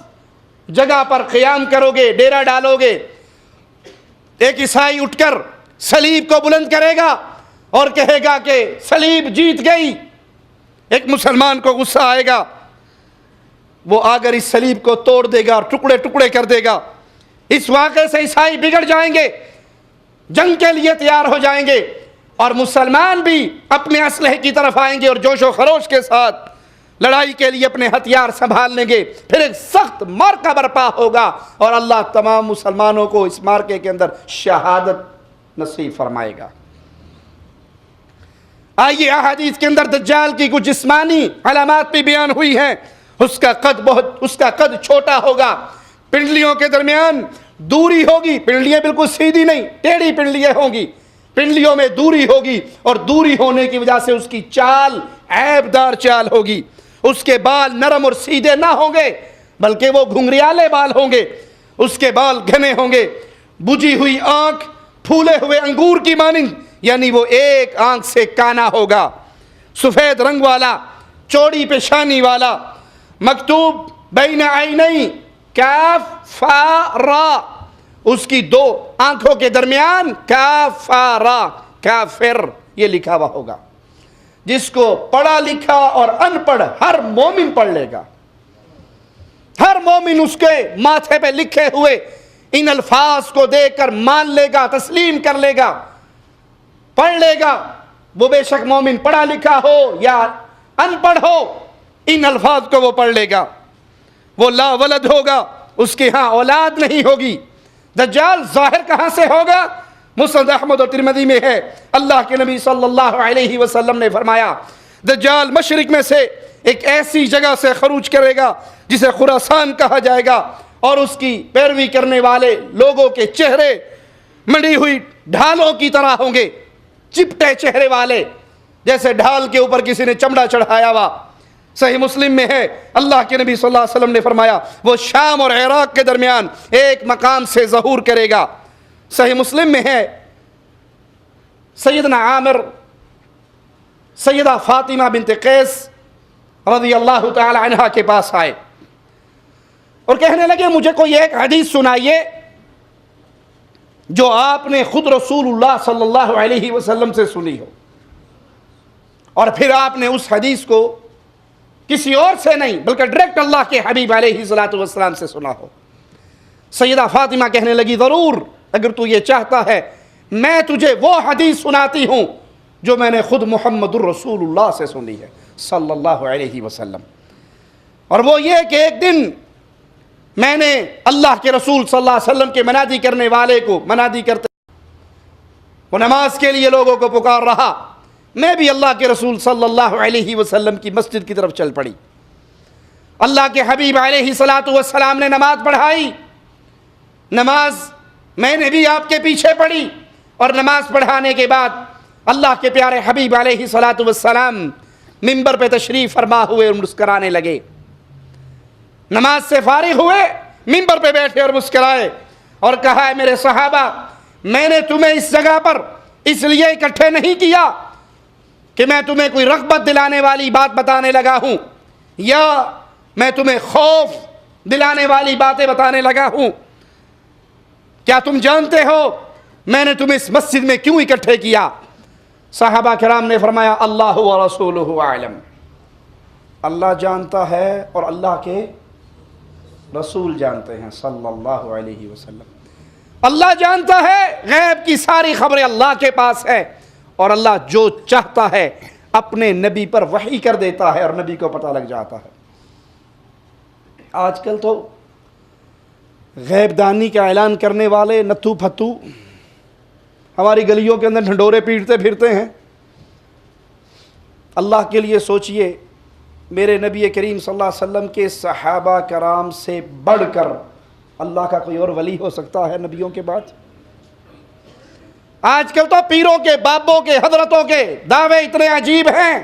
جگہ پر قیام کرو گے، ڈیرا ڈالو گے، ایک عیسائی اٹھ کر صلیب کو بلند کرے گا اور کہے گا کہ صلیب جیت گئی، ایک مسلمان کو غصہ آئے گا، وہ آ کر اس صلیب کو توڑ دے گا اور ٹکڑے ٹکڑے کر دے گا۔ اس واقعے سے عیسائی بگڑ جائیں گے، جنگ کے لیے تیار ہو جائیں گے، اور مسلمان بھی اپنے اسلحے کی طرف آئیں گے اور جوش و خروش کے ساتھ لڑائی کے لیے اپنے ہتھیار سنبھال لیں گے۔ پھر ایک سخت معرکہ برپا ہوگا اور اللہ تمام مسلمانوں کو اس معرکے کے اندر شہادت نصیب فرمائے گا۔ آئیے احادیث کے اندر دجال کی کچھ جسمانی علامات بھی بیان ہوئی ہیں۔ اس کا قد چھوٹا ہوگا، پنڈلیوں کے درمیان دوری ہوگی، پنڈلیاں بالکل سیدھی نہیں، ٹیڑھی پنڈلیاں ہوں گی، پنڈلیوں میں دوری ہوگی، اور دوری ہونے کی وجہ سے اس کی چال عیب دار چال ہوگی۔ اس کے بال نرم اور سیدھے نہ ہوں گے بلکہ وہ گھنگریالے بال ہوں گے، اس کے بال گھنے ہوں گے، بجھی ہوئی آنکھ پھولے ہوئے انگور کی مانند، یعنی وہ ایک آنکھ سے کانا ہوگا، سفید رنگ والا، چوڑی پیشانی والا، مکتوب بین عینی کاف فا را، اس کی دو آنکھوں کے درمیان کاف فا را، کافر یہ لکھا ہوا ہوگا، جس کو پڑھا لکھا اور ان پڑھ ہر مومن پڑھ لے گا۔ ہر مومن اس کے ماتھے پہ لکھے ہوئے ان الفاظ کو دیکھ کر مان لے گا، تسلیم کر لے گا، پڑھ لے گا۔ وہ بے شک مومن پڑھا لکھا ہو یا ان پڑھ ہو، ان الفاظ کو وہ پڑھ لے گا۔ وہ لا ولد ہوگا، اس کے ہاں اولاد نہیں ہوگی۔ دجال ظاہر کہاں سے ہوگا؟ مسند احمد اور ترمذی میں ہے، اللہ کے نبی صلی اللہ علیہ وسلم نے فرمایا دجال مشرق میں سے ایک ایسی جگہ سے خروج کرے گا جسے خراسان کہا جائے گا، اور اس کی پیروی کرنے والے لوگوں کے چہرے مڑی ہوئی ڈھالوں کی طرح ہوں گے، چپٹے چہرے والے، جیسے ڈھال کے اوپر کسی نے چمڑا چڑھایا ہوا۔ صحیح مسلم میں ہے، اللہ کے نبی صلی اللہ علیہ وسلم نے فرمایا وہ شام اور عراق کے درمیان ایک مقام سے ظہور کرے گا۔ صحیح مسلم میں ہے، سیدنا عامر سیدہ فاطمہ بنت قیس رضی اللہ تعالی عنہ کے پاس آئے اور کہنے لگے مجھے کوئی ایک حدیث سنائیے جو آپ نے خود رسول اللہ صلی اللہ علیہ وسلم سے سنی ہو، اور پھر آپ نے اس حدیث کو کسی اور سے نہیں بلکہ ڈائریکٹ اللہ کے حبیب علیہ الصلوۃ والسلام سے سنا ہو۔ سیدہ فاطمہ کہنے لگی ضرور، اگر تو یہ چاہتا ہے میں تجھے وہ حدیث سناتی ہوں جو میں نے خود محمد الرسول اللہ سے سنی ہے صلی اللہ علیہ وسلم، اور وہ یہ کہ ایک دن میں نے اللہ کے رسول صلی اللہ علیہ وسلم کے منادی کرنے والے کو منادی کرتے وہ نماز کے لیے لوگوں کو پکار رہا، میں بھی اللہ کے رسول صلی اللہ علیہ وسلم کی مسجد کی طرف چل پڑی۔ اللہ کے حبیب علیہ الصلوۃ والسلام نے نماز پڑھائی، نماز میں نے بھی آپ کے پیچھے پڑھی، اور نماز پڑھانے کے بعد اللہ کے پیارے حبیب علیہ الصلوۃ والسلام منبر پہ تشریف فرما ہوئے اور مسکرانے لگے۔ نماز سے فارغ ہوئے، منبر پہ بیٹھے اور مسکرائے اور کہا ہے میرے صحابہ، میں نے تمہیں اس جگہ پر اس لیے اکٹھے نہیں کیا کہ میں تمہیں کوئی رغبت دلانے والی بات بتانے لگا ہوں یا میں تمہیں خوف دلانے والی باتیں بتانے لگا ہوں۔ کیا تم جانتے ہو میں نے تمہیں اس مسجد میں کیوں اکٹھے کیا؟ صحابہ کرام نے فرمایا اللہ و رسولہ اعلم، اللہ جانتا ہے اور اللہ کے رسول جانتے ہیں صلی اللہ علیہ وسلم۔ اللہ جانتا ہے، غیب کی ساری خبریں اللہ کے پاس ہے، اور اللہ جو چاہتا ہے اپنے نبی پر وحی کر دیتا ہے اور نبی کو پتہ لگ جاتا ہے۔ آج کل تو غیب دانی کا اعلان کرنے والے نتھو پھتو ہماری گلیوں کے اندر ڈھنڈورے پیٹتے پھرتے ہیں۔ اللہ کے لیے سوچئے، میرے نبی کریم صلی اللہ علیہ وسلم کے صحابہ کرام سے بڑھ کر اللہ کا کوئی اور ولی ہو سکتا ہے نبیوں کے بعد؟ آج کل تو پیروں کے، بابوں کے، حضرتوں کے دعوے اتنے عجیب ہیں۔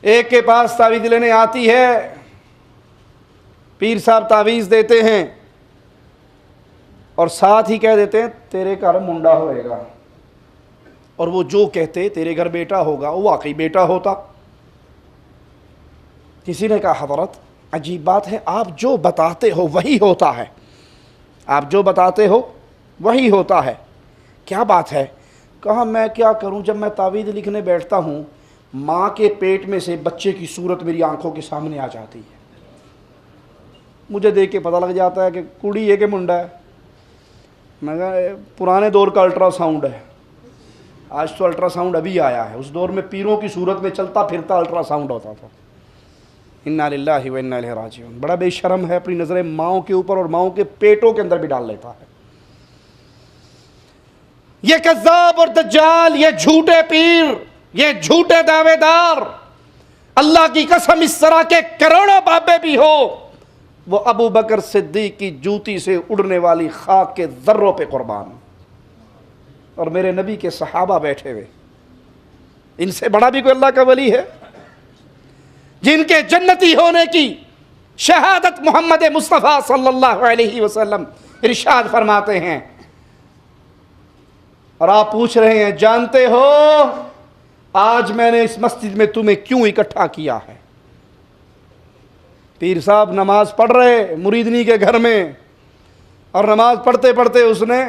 ایک کے پاس تعویذ لینے آتی ہے، پیر صاحب تعویذ دیتے ہیں اور ساتھ ہی کہہ دیتے ہیں تیرے گھر منڈا ہوئے گا، اور وہ جو کہتے تیرے گھر بیٹا ہوگا وہ واقعی بیٹا ہوتا۔ کسی نے کہا حضرت عجیب بات ہے، آپ جو بتاتے ہو وہی ہوتا ہے، آپ جو بتاتے ہو وہی ہوتا ہے۔ کیا بات ہے؟ کہا میں کیا کروں، جب میں تعویذ لکھنے بیٹھتا ہوں ماں کے پیٹ میں سے بچے کی صورت میری آنکھوں کے سامنے آ جاتی ہے، مجھے دیکھ کے پتہ لگ جاتا ہے کہ کڑی ہے کہ منڈا ہے۔ میں کہا پرانے دور کا الٹرا ساؤنڈ ہے، آج تو الٹرا ساؤنڈ ابھی آیا ہے، اس دور میں پیروں کی صورت میں چلتا پھرتا الٹرا ساؤنڈ ہوتا تھا۔ انا للہ و انا الیہ راجعون۔ بڑا بے شرم ہے، اپنی نظریں ماؤں کے اوپر اور ماؤں کے پیٹوں کے اندر بھی ڈال لیتا ہے۔ یہ کذاب اور دجال، یہ جھوٹے پیر، یہ جھوٹے دعوے دار، اللہ کی قسم اس طرح کے کروڑوں بابے بھی ہو، وہ ابو بکر صدیق کی جوتی سے اڑنے والی خاک کے ذروں پہ قربان، اور میرے نبی کے صحابہ بیٹھے ہوئے، ان سے بڑا بھی کوئی اللہ کا ولی ہے؟ جن کے جنتی ہونے کی شہادت محمد مصطفیٰ صلی اللہ علیہ وسلم ارشاد فرماتے ہیں، اور آپ پوچھ رہے ہیں جانتے ہو آج میں نے اس مسجد میں تمہیں کیوں اکٹھا کیا ہے؟ پیر صاحب نماز پڑھ رہے مریدنی کے گھر میں، اور نماز پڑھتے پڑھتے اس نے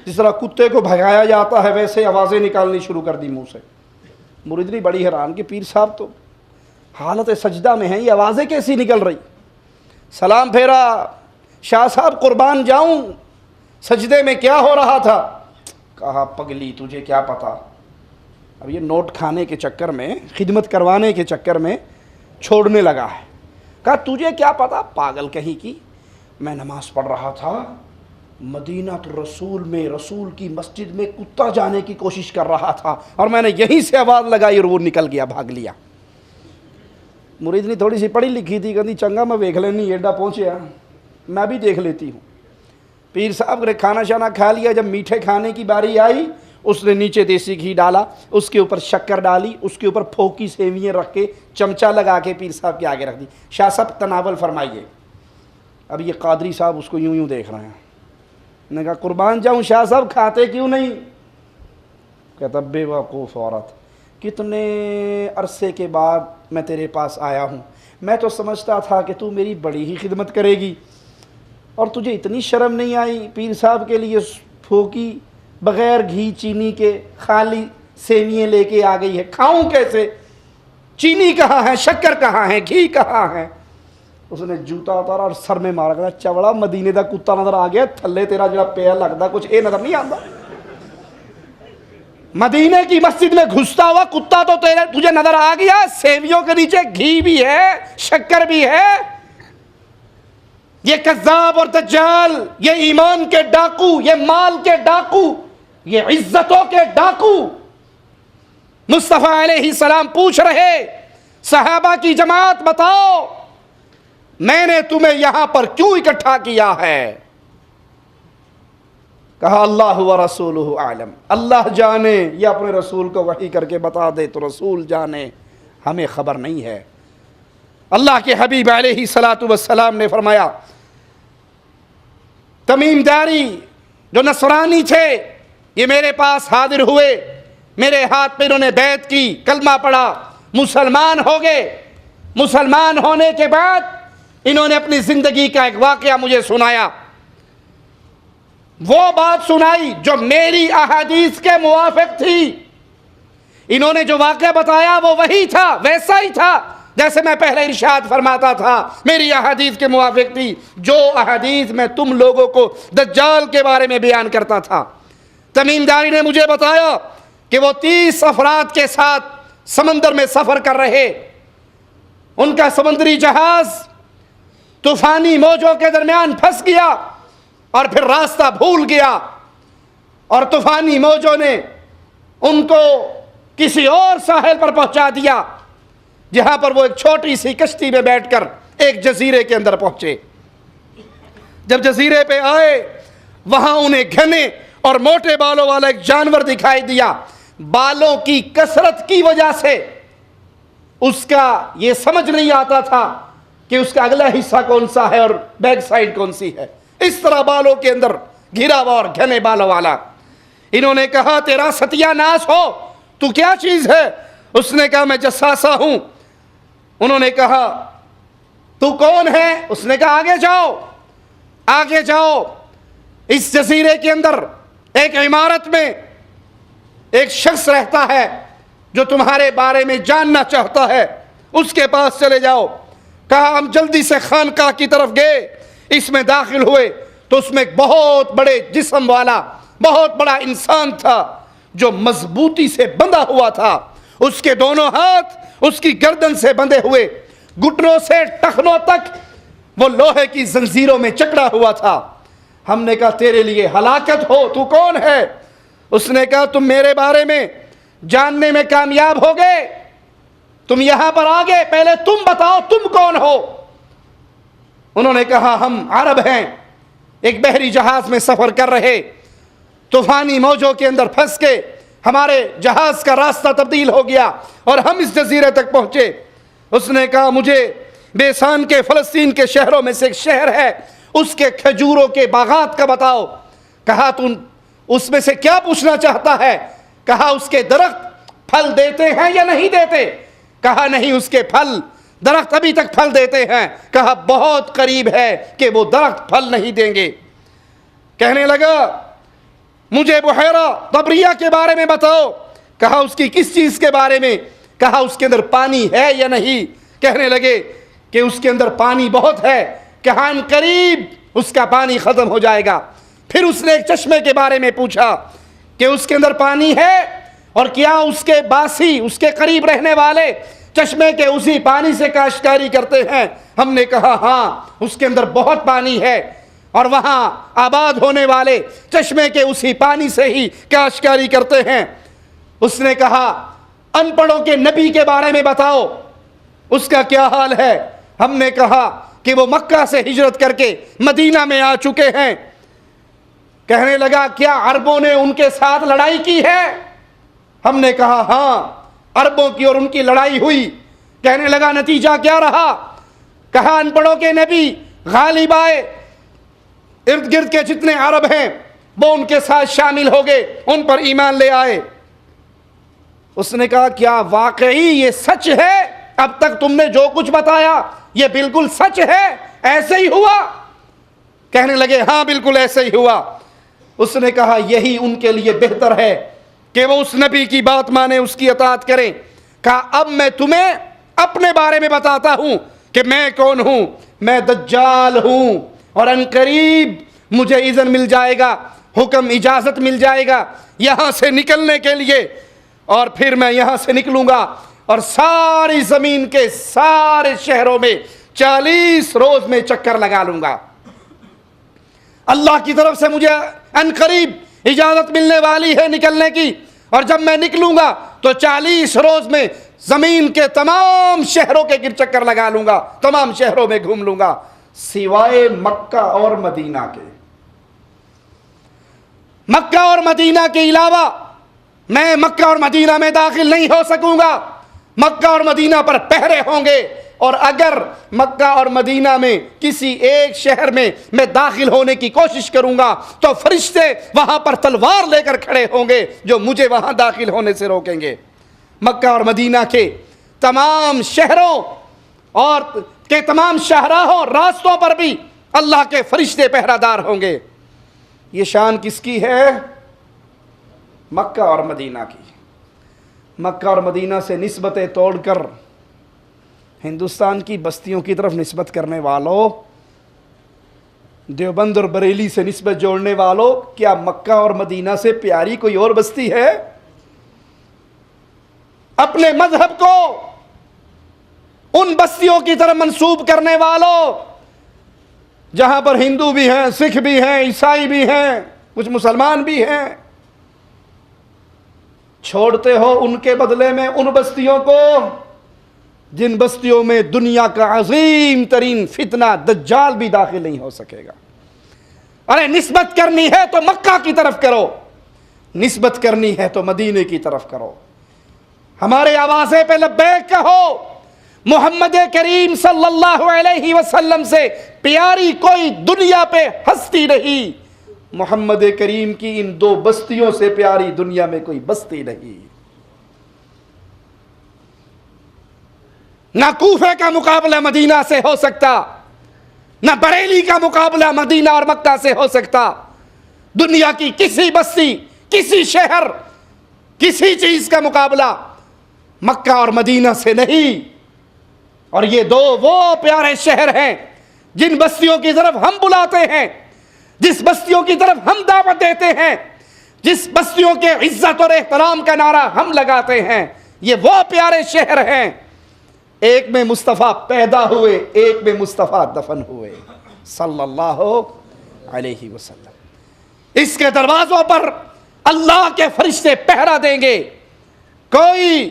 جس طرح کتے کو بھگایا جاتا ہے ویسے آوازیں نکالنی شروع کر دی منہ سے۔ مریدنی بڑی حیران کہ پیر صاحب تو حالت سجدہ میں ہیں، یہ آوازیں کیسی نکل رہی؟ سلام پھیرا، شاہ صاحب قربان جاؤں، سجدے میں کیا ہو رہا تھا؟ کہا پگلی تجھے کیا پتا، اب یہ نوٹ کھانے کے چکر میں، خدمت کروانے کے چکر میں چھوڑنے لگا ہے۔ کہا تجھے کیا پتا پاگل کہیں کی، میں نماز پڑھ رہا تھا، مدینہ رسول میں رسول کی مسجد میں کتا جانے کی کوشش کر رہا تھا، اور میں نے یہیں سے آواز لگائی اور وہ نکل گیا، بھاگ لیا۔ مریدنی تھوڑی سی پڑھی لکھی تھی، کہتی چنگا میں ویکھ لینی، ایڈا پہنچیا میں بھی دیکھ لیتی ہوں۔ پیر صاحب نے کھانا شانا کھا لیا، جب میٹھے کھانے کی باری آئی اس نے نیچے دیسی گھی ڈالا، اس کے اوپر شکر ڈالی، اس کے اوپر پھوکی سیویاں رکھ کے چمچہ لگا کے پیر صاحب کے آگے رکھ دی، شاہ صاحب تناول فرمائیے۔ اب یہ قادری صاحب اس کو یوں یوں دیکھ رہے ہیں۔ نے کہا قربان جاؤں شاہ صاحب کھاتے کیوں نہیں؟ کہتا بے وقوف عورت، کتنے عرصے کے بعد میں تیرے پاس آیا ہوں، میں تو سمجھتا تھا کہ تو میری بڑی ہی خدمت کرے گی، اور تجھے اتنی شرم نہیں آئی پیر صاحب کے لیے پھوکی بغیر گھی چینی کے خالی سیویاں لے کے آ گئی ہے، کھاؤں کیسے؟ چینی کہاں ہے، شکر کہاں ہے، گھی کہاں ہے؟ اس نے جوتا اتارا اور سر میں مارا، کہا چوڑا مدینے دا کتا نظر آ گیا، تھلے تیرا جڑا پیا لگتا کچھ اے نظر نہیں آتا؟ مدینے کی مسجد میں گھستا ہوا کتا تو تجھے نظر آ گیا، سیویوں کے نیچے گھی بھی ہے، شکر بھی ہے۔ یہ کذاب اور دجال، یہ ایمان کے ڈاکو، یہ مال کے ڈاکو، یہ عزتوں کے ڈاکو۔ مصطفیٰ علیہ السلام پوچھ رہے صحابہ کی جماعت بتاؤ میں نے تمہیں یہاں پر کیوں اکٹھا کیا ہے؟ کہا اللہ و رسولہ اعلم، اللہ جانے، یہ اپنے رسول کو وحی کر کے بتا دے تو رسول جانے، ہمیں خبر نہیں ہے۔ اللہ کے حبیب علیہ السلام نے فرمایا تمیم داری جو نصرانی تھے یہ میرے پاس حاضر ہوئے، میرے ہاتھ پہ انہوں نے بیعت کی، کلمہ پڑھا، مسلمان ہو گئے۔ مسلمان ہونے کے بعد انہوں نے اپنی زندگی کا ایک واقعہ مجھے سنایا، وہ بات سنائی جو میری احادیث کے موافق تھی۔ انہوں نے جو واقعہ بتایا وہ وہی تھا، ویسا ہی تھا جیسے میں پہلے ارشاد فرماتا تھا، میری احادیث کے موافق تھی۔ جو احادیث میں تم لوگوں کو دجال کے بارے میں بیان کرتا تھا، تمیم داری نے مجھے بتایا کہ وہ 30 افراد کے ساتھ سمندر میں سفر کر رہے، ان کا سمندری جہاز طوفانی موجوں کے درمیان پھنس گیا اور پھر راستہ بھول گیا، اور طوفانی موجوں نے ان کو کسی اور ساحل پر پہنچا دیا، جہاں پر وہ ایک چھوٹی سی کشتی میں بیٹھ کر ایک جزیرے کے اندر پہنچے۔ جب جزیرے پہ آئے وہاں انہیں گھنے اور موٹے بالوں والا ایک جانور دکھائی دیا۔ بالوں کی کثرت کی وجہ سے اس کا یہ سمجھ نہیں آتا تھا کہ اس کا اگلا حصہ کون سا ہے اور بیک سائیڈ کون سی ہے، اس طرح بالوں کے اندر گھرا ہوا اور گھنے بالوں والا۔ انہوں نے کہا تیرا ستیہ ناس ہو، تو کیا چیز ہے؟ اس نے کہا میں جساسہ ہوں۔ انہوں نے کہا تو کون ہے؟ اس نے کہا آگے جاؤ، آگے جاؤ۔ اس جزیرے کے اندر ایک عمارت میں ایک شخص رہتا ہے جو تمہارے بارے میں جاننا چاہتا ہے، اس کے پاس چلے جاؤ۔ کہا ہم جلدی سے خانقاہ کی طرف گئے، اس میں داخل ہوئے تو اس میں ایک بہت بڑے جسم والا بہت بڑا انسان تھا جو مضبوطی سے بندھا ہوا تھا، اس کے دونوں ہاتھ اس کی گردن سے بندھے ہوئے، گھٹنوں سے ٹخنوں تک وہ لوہے کی زنجیروں میں جکڑا ہوا تھا۔ ہم نے کہا تیرے لیے ہلاکت ہو، تو کون ہے؟ اس نے کہا تم میرے بارے میں جاننے میں کامیاب ہو گئے، تم یہاں پر آ گئے، پہلے تم بتاؤ تم کون ہو؟ انہوں نے کہا ہم عرب ہیں، ایک بحری جہاز میں سفر کر رہے، طوفانی موجوں کے اندر پھنس کے ہمارے جہاز کا راستہ تبدیل ہو گیا اور ہم اس جزیرے تک پہنچے۔ اس نے کہا مجھے بیسان کے فلسطین کے شہروں میں سے ایک شہر ہے، اس کے کھجوروں کے باغات کا بتاؤ۔ کہا تم اس میں سے کیا پوچھنا چاہتا ہے؟ کہا اس کے درخت پھل دیتے ہیں یا نہیں دیتے؟ کہا نہیں، اس کے پھل درخت ابھی تک پھل دیتے ہیں۔ کہا بہت قریب ہے کہ وہ درخت پھل نہیں دیں گے۔ کہنے لگا مجھے بحیرہ طبریہ کے بارے میں بتاؤ۔ کہا اس کی کس چیز کے بارے میں؟ کہا اس کے اندر پانی ہے یا نہیں؟ کہنے لگے کہ اس کے اندر پانی بہت ہے، کہا ان قریب اس کا پانی ختم ہو جائے گا۔ پھر اس نے ایک چشمے کے بارے میں پوچھا کہ اس کے اندر پانی ہے اور کیا اس کے باسی، اس کے قریب رہنے والے چشمے کے اسی پانی سے کاشتکاری کرتے ہیں؟ ہم نے کہا ہاں، اس کے اندر بہت پانی ہے اور وہاں آباد ہونے والے چشمے کے اسی پانی سے ہی کاشتکاری کرتے ہیں۔ اس نے کہا ان پڑھوں کے نبی کے بارے میں بتاؤ، اس کا کیا حال ہے؟ ہم نے کہا کہ وہ مکہ سے ہجرت کر کے مدینہ میں آ چکے ہیں۔ کہنے لگا کیا عربوں نے ان کے ساتھ لڑائی کی ہے؟ ہم نے کہا ہاں، عربوں کی اور ان کی لڑائی ہوئی۔ کہنے لگا نتیجہ کیا رہا؟ کہا ان پڑھوں کے نبی غالب آئے، ارد گرد کے جتنے عرب ہیں وہ ان کے ساتھ شامل ہو گئے، ان پر ایمان لے آئے۔ اس نے کہا کیا واقعی یہ سچ ہے؟ اب تک تم نے جو کچھ بتایا یہ بالکل سچ ہے، ایسے ہی ہوا؟ کہنے لگے ہاں بالکل ایسے ہی ہوا۔ اس نے کہا یہی ان کے لیے بہتر ہے کہ وہ اس نبی کی بات مانیں، اس کی اطاعت کریں۔ کہا اب میں تمہیں اپنے بارے میں بتاتا ہوں کہ میں کون ہوں۔ میں دجال ہوں اور ان قریب مجھے اذن مل جائے گا، حکم اجازت مل جائے گا یہاں سے نکلنے کے لیے، اور پھر میں یہاں سے نکلوں گا اور ساری زمین کے سارے شہروں میں 40 روز میں چکر لگا لوں گا۔ اللہ کی طرف سے مجھے ان قریب اجازت ملنے والی ہے نکلنے کی، اور جب میں نکلوں گا تو 40 روز میں زمین کے تمام شہروں کے گر چکر لگا لوں گا، تمام شہروں میں گھوم لوں گا سوائے مکہ اور مدینہ کے۔ مکہ اور مدینہ کے علاوہ میں مکہ اور مدینہ میں داخل نہیں ہو سکوں گا۔ مکہ اور مدینہ پر پہرے ہوں گے، اور اگر مکہ اور مدینہ میں کسی ایک شہر میں داخل ہونے کی کوشش کروں گا تو فرشتے وہاں پر تلوار لے کر کھڑے ہوں گے جو مجھے وہاں داخل ہونے سے روکیں گے۔ مکہ اور مدینہ کے تمام شہروں اور کے تمام شاہراہوں راستوں پر بھی اللہ کے فرشتے پہرہ دار ہوں گے۔ یہ شان کس کی ہے؟ مکہ اور مدینہ کی۔ مکہ اور مدینہ سے نسبتیں توڑ کر ہندوستان کی بستیوں کی طرف نسبت کرنے والوں، دیوبند اور بریلی سے نسبت جوڑنے والوں، کیا مکہ اور مدینہ سے پیاری کوئی اور بستی ہے؟ اپنے مذہب کو ان بستیوں کی طرف منسوب کرنے والوں، جہاں پر ہندو بھی ہیں، سکھ بھی ہیں، عیسائی بھی ہیں، کچھ مسلمان بھی ہیں، چھوڑتے ہو ان کے بدلے میں ان بستیوں کو جن بستیوں میں دنیا کا عظیم ترین فتنہ دجال بھی داخل نہیں ہو سکے گا۔ ارے نسبت کرنی ہے تو مکہ کی طرف کرو، نسبت کرنی ہے تو مدینے کی طرف کرو۔ ہمارے آوازے پہ لبیک کہو۔ محمد کریم صلی اللہ علیہ وسلم سے پیاری کوئی دنیا پہ ہستی نہیں، محمد کریم کی ان دو بستیوں سے پیاری دنیا میں کوئی بستی نہیں۔ نہ کوفے کا مقابلہ مدینہ سے ہو سکتا، نہ بریلی کا مقابلہ مدینہ اور مکہ سے ہو سکتا۔ دنیا کی کسی بستی، کسی شہر، کسی چیز کا مقابلہ مکہ اور مدینہ سے نہیں۔ اور یہ دو وہ پیارے شہر ہیں جن بستیوں کی طرف ہم بلاتے ہیں، جس بستیوں کی طرف ہم دعوت دیتے ہیں، جس بستیوں کے عزت اور احترام کا نعرہ ہم لگاتے ہیں، یہ وہ پیارے شہر ہیں۔ ایک میں مصطفیٰ پیدا ہوئے، ایک میں مصطفیٰ دفن ہوئے صلی اللہ علیہ وسلم۔ اس کے دروازوں پر اللہ کے فرشتے پہرا دیں گے، کوئی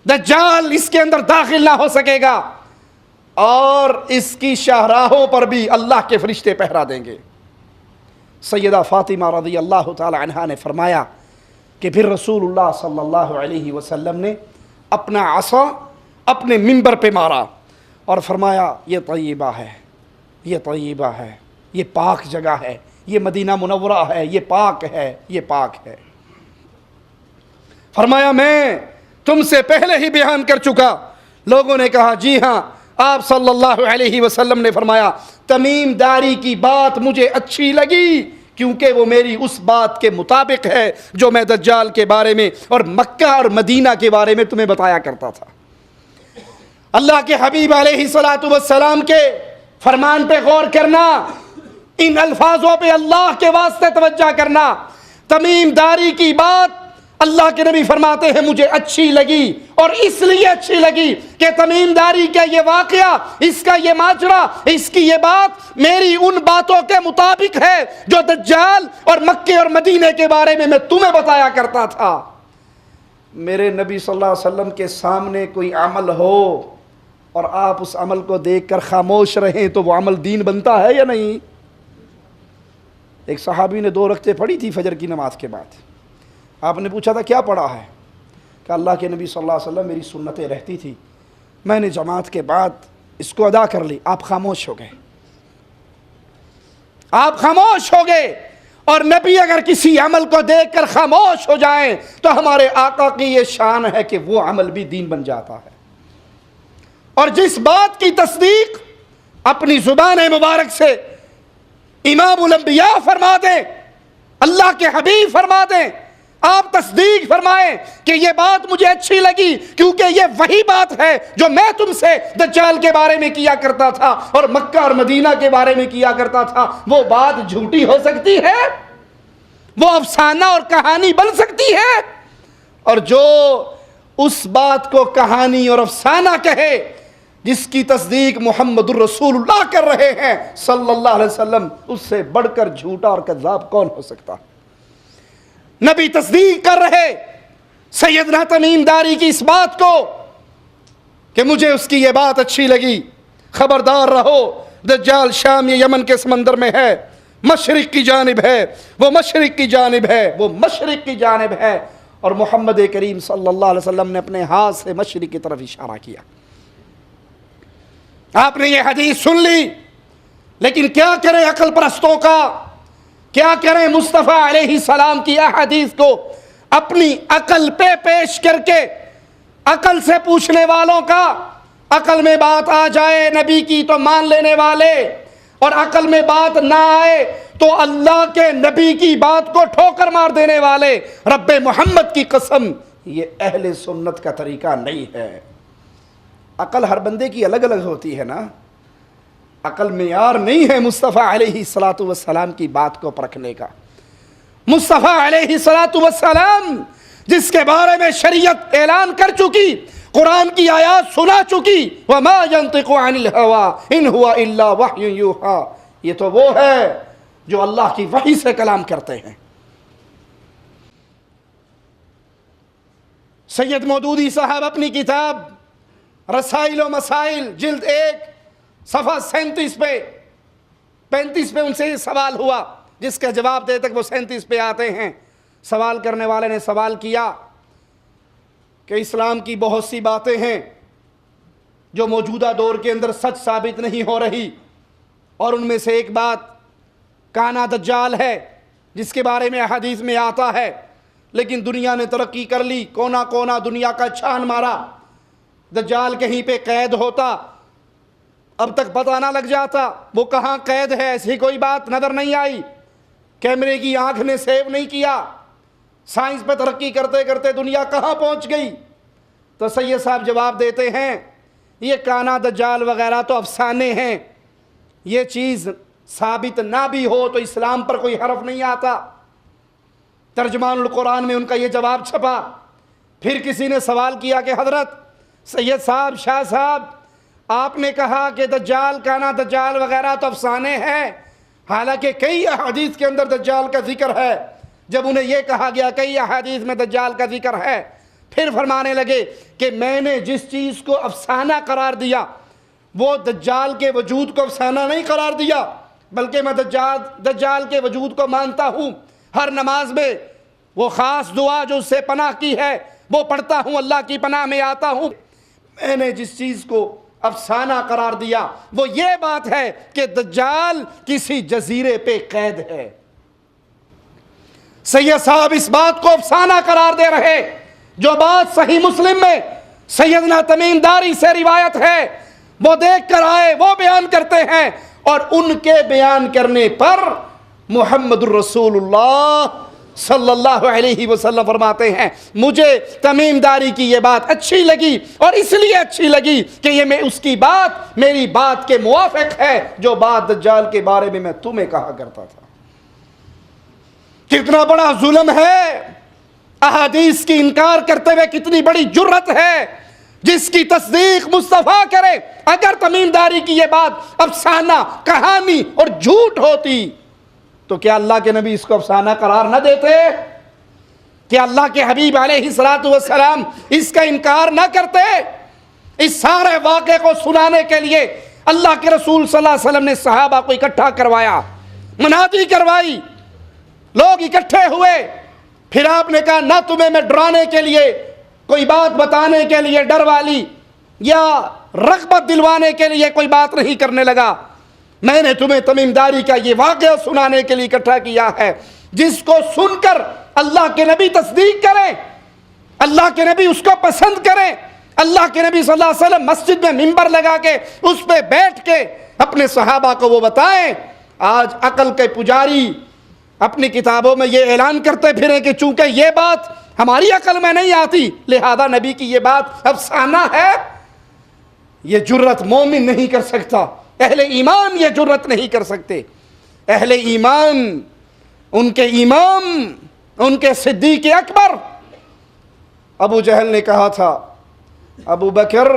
دجال اس کے اندر داخل نہ ہو سکے گا، اور اس کی شاہراہوں پر بھی اللہ کے فرشتے پہرا دیں گے۔ سیدہ فاطمہ رضی اللہ تعالی عنہا نے فرمایا کہ پھر رسول اللہ صلی اللہ علیہ وسلم نے اپنا عصا اپنے منبر پہ مارا اور فرمایا یہ طیبہ ہے، یہ طیبہ ہے، یہ پاک جگہ ہے، یہ مدینہ منورہ ہے، یہ پاک ہے، یہ پاک ہے۔ فرمایا میں تم سے پہلے ہی بیان کر چکا۔ لوگوں نے کہا جی ہاں۔ آپ صلی اللہ علیہ وسلم نے فرمایا تمیم داری کی بات مجھے اچھی لگی، کیونکہ وہ میری اس بات کے مطابق ہے جو میں دجال کے بارے میں اور مکہ اور مدینہ کے بارے میں تمہیں بتایا کرتا تھا۔ اللہ کے حبیب علیہ السلام کے فرمان پہ غور کرنا، ان الفاظوں پہ اللہ کے واسطے توجہ کرنا۔ تمیم داری کی بات اللہ کے نبی فرماتے ہیں مجھے اچھی لگی، اور اس لیے اچھی لگی کہ تمیم داری کا یہ واقعہ، اس کا یہ ماجرا، اس کی یہ بات میری ان باتوں کے مطابق ہے جو دجال اور مکے اور مدینے کے بارے میں تمہیں بتایا کرتا تھا۔ میرے نبی صلی اللہ علیہ وسلم کے سامنے کوئی عمل ہو اور آپ اس عمل کو دیکھ کر خاموش رہیں تو وہ عمل دین بنتا ہے یا نہیں؟ ایک صحابی نے 2 رکعتیں پڑھی تھی فجر کی نماز کے بعد۔ آپ نے پوچھا تھا کیا پڑھا ہے؟ کہ اللہ کے نبی صلی اللہ علیہ وسلم میری سنتیں رہتی تھی، میں نے جماعت کے بعد اس کو ادا کر لی۔ آپ خاموش ہو گئے، آپ خاموش ہو گئے۔ اور نبی اگر کسی عمل کو دیکھ کر خاموش ہو جائیں تو ہمارے آقا کی یہ شان ہے کہ وہ عمل بھی دین بن جاتا ہے۔ اور جس بات کی تصدیق اپنی زبان مبارک سے امام الانبیاء فرما دیں، اللہ کے حبیب فرما دیں، آپ تصدیق فرمائیں کہ یہ بات مجھے اچھی لگی کیونکہ یہ وہی بات ہے جو میں تم سے دجال کے بارے میں کیا کرتا تھا اور مکہ اور مدینہ کے بارے میں کیا کرتا تھا، وہ بات جھوٹی ہو سکتی ہے؟ وہ افسانہ اور کہانی بن سکتی ہے؟ اور جو اس بات کو کہانی اور افسانہ کہے جس کی تصدیق محمد الرسول اللہ کر رہے ہیں صلی اللہ علیہ وسلم، اس سے بڑھ کر جھوٹا اور کذاب کون ہو سکتا؟ نبی تصدیق کر رہے سیدنا تمیم داری کی اس بات کو کہ مجھے اس کی یہ بات اچھی لگی، خبردار رہو دجال شام یا یمن کے سمندر میں ہے، مشرق کی جانب ہے، وہ مشرق کی جانب ہے، وہ مشرق کی جانب ہے۔ اور محمد کریم صلی اللہ علیہ وسلم نے اپنے ہاتھ سے مشرق کی طرف اشارہ کیا۔ آپ نے یہ حدیث سن لی، لیکن کیا کریں عقل پرستوں کا، کیا کریں مصطفیٰ علیہ السلام کی احادیث کو اپنی عقل پہ پیش کر کے، عقل سے پوچھنے والوں کا عقل میں بات آ جائے نبی کی تو مان لینے والے، اور عقل میں بات نہ آئے تو اللہ کے نبی کی بات کو ٹھوکر مار دینے والے۔ رب محمد کی قسم یہ اہل سنت کا طریقہ نہیں ہے۔ عقل ہر بندے کی الگ الگ ہوتی ہے نا، عقل معیار نہیں ہے مصطفیٰ علیہ السلام کی بات کو پرکھنے کا۔ مصطفیٰ علیہ السلام جس کے بارے میں شریعت اعلان کر چکی، قرآن کی آیات سنا چکی، وَمَا يَنطِقُ عَنِ الْهَوَىٰ إِنْ هُوَ إِلَّا وَحْيٌ يُوحَىٰ، یہ تو وہ ہے جو اللہ کی وحی سے کلام کرتے ہیں۔ سید مودودی صاحب اپنی کتاب رسائل و مسائل جلد 1 صفحہ 37 پہ 35 پہ ان سے یہ سوال ہوا، جس کا جواب دے تک وہ 37 پہ آتے ہیں۔ سوال کرنے والے نے سوال کیا کہ اسلام کی بہت سی باتیں ہیں جو موجودہ دور کے اندر سچ ثابت نہیں ہو رہی، اور ان میں سے ایک بات کانا دجال ہے جس کے بارے میں احادیث میں آتا ہے، لیکن دنیا نے ترقی کر لی، کونا کونا دنیا کا چھان مارا، دجال کہیں پہ قید ہوتا اب تک پتہ نہ لگ جاتا وہ کہاں قید ہے، ایسی کوئی بات نظر نہیں آئی، کیمرے کی آنکھ نے سیو نہیں کیا، سائنس پہ ترقی کرتے کرتے دنیا کہاں پہنچ گئی؟ تو سید صاحب جواب دیتے ہیں یہ کانا دجال وغیرہ تو افسانے ہیں، یہ چیز ثابت نہ بھی ہو تو اسلام پر کوئی حرف نہیں آتا۔ ترجمان القرآن میں ان کا یہ جواب چھپا۔ پھر کسی نے سوال کیا کہ حضرت سید صاحب، شاہ صاحب، آپ نے کہا کہ دجال کانا دجال وغیرہ تو افسانے ہیں، حالانکہ کئی احادیث کے اندر دجال کا ذکر ہے۔ جب انہیں یہ کہا گیا کئی احادیث میں دجال کا ذکر ہے، پھر فرمانے لگے کہ میں نے جس چیز کو افسانہ قرار دیا وہ دجال کے وجود کو افسانہ نہیں قرار دیا، بلکہ میں دجال کے وجود کو مانتا ہوں۔ ہر نماز میں وہ خاص دعا جو اس سے پناہ کی ہے وہ پڑھتا ہوں، اللہ کی پناہ میں آتا ہوں۔ میں نے جس چیز کو افسانہ قرار دیا وہ یہ بات ہے کہ دجال کسی جزیرے پہ قید ہے۔ سید صاحب اس بات کو افسانہ قرار دے رہے، جو بات صحیح مسلم میں سیدنا تمیم داری سے روایت ہے، وہ دیکھ کر آئے، وہ بیان کرتے ہیں، اور ان کے بیان کرنے پر محمد الرسول اللہ صلی اللہ علیہ وسلم فرماتے ہیں مجھے تمیم داری کی یہ بات اچھی لگی، اور اس لیے اچھی لگی کہ یہ میں اس کی بات میری بات کے موافق ہے جو بات دجال کے بارے میں تمہیں کہا کرتا تھا۔ کتنا بڑا ظلم ہے، احادیث کی انکار کرتے ہوئے کتنی بڑی جرت ہے، جس کی تصدیق مصطفیٰ کرے۔ اگر تمیم داری کی یہ بات افسانہ، کہانی اور جھوٹ ہوتی تو کیا اللہ کے نبی اس کو افسانہ قرار نہ دیتے؟ کیا اللہ کے حبیب علیہ السلام اس کا انکار نہ کرتے؟ اس سارے واقعے کو سنانے کے لیے اللہ کے رسول صلی اللہ علیہ وسلم نے صحابہ کو اکٹھا کروایا، منادی کروائی، لوگ اکٹھے ہوئے، پھر آپ نے کہا نہ تمہیں میں ڈرانے کے لیے، کوئی بات بتانے کے لیے ڈر والی یا رغبت دلوانے کے لیے کوئی بات نہیں کرنے لگا، میں نے تمہیں تمیم داری کا یہ واقعہ سنانے کے لیے اکٹھا کیا ہے، جس کو سن کر اللہ کے نبی تصدیق کریں، اللہ کے نبی اس کو پسند کریں، اللہ کے نبی صلی اللہ علیہ وسلم مسجد میں منبر لگا کے اس پہ بیٹھ کے اپنے صحابہ کو وہ بتائیں۔ آج عقل کے پجاری اپنی کتابوں میں یہ اعلان کرتے پھریں کہ چونکہ یہ بات ہماری عقل میں نہیں آتی لہذا نبی کی یہ بات افسانہ ہے۔ یہ جرت مومن نہیں کر سکتا، اہل ایمان یہ جرت نہیں کر سکتے۔ اہل ایمان، ان کے امام، ان کے صدیق اکبر ابو جہل نے کہا تھا ابو بکر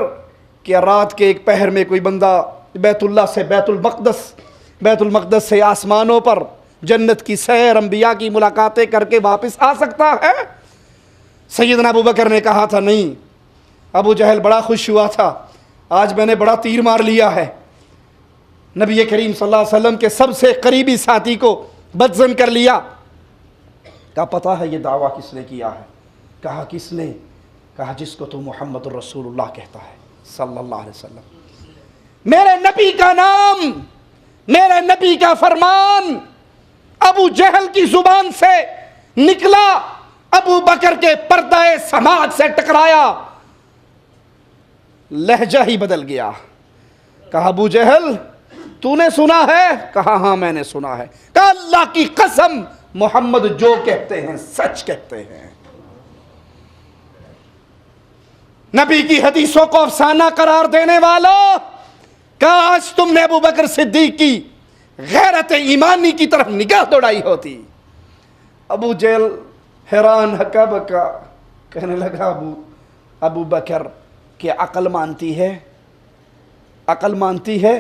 کہ رات کے ایک پہر میں کوئی بندہ بیت اللہ سے بیت المقدس سے آسمانوں پر جنت کی سیر، انبیاء کی ملاقاتیں کر کے واپس آ سکتا ہے؟ سیدنا ابو بکر نے کہا تھا نہیں۔ ابو جہل بڑا خوش ہوا تھا، آج میں نے بڑا تیر مار لیا ہے، نبی کریم صلی اللہ علیہ وسلم کے سب سے قریبی ساتھی کو بدظن کر لیا۔ کہا پتہ ہے یہ دعویٰ کس نے کیا ہے؟ کہا کس نے؟ کہا جس کو تو محمد الرسول اللہ کہتا ہے صلی اللہ علیہ وسلم۔ میرے نبی کا نام، میرے نبی کا فرمان ابو جہل کی زبان سے نکلا، ابو بکر کے پردہ سماعت سے ٹکرایا، لہجہ ہی بدل گیا۔ کہا ابو جہل تو نے سنا ہے؟ کہا ہاں میں نے سنا ہے۔ کہا اللہ کی قسم محمد جو کہتے ہیں سچ کہتے ہیں۔ نبی کی حدیثوں کو افسانہ قرار دینے والوں، کاش تم نے ابو بکر صدیق کی غیرت ایمانی کی طرف نگاہ دوڑائی ہوتی۔ ابو جہل حیران ہکا بکا، کہنے لگا ابو بکر کہ عقل مانتی ہے؟ عقل مانتی ہے؟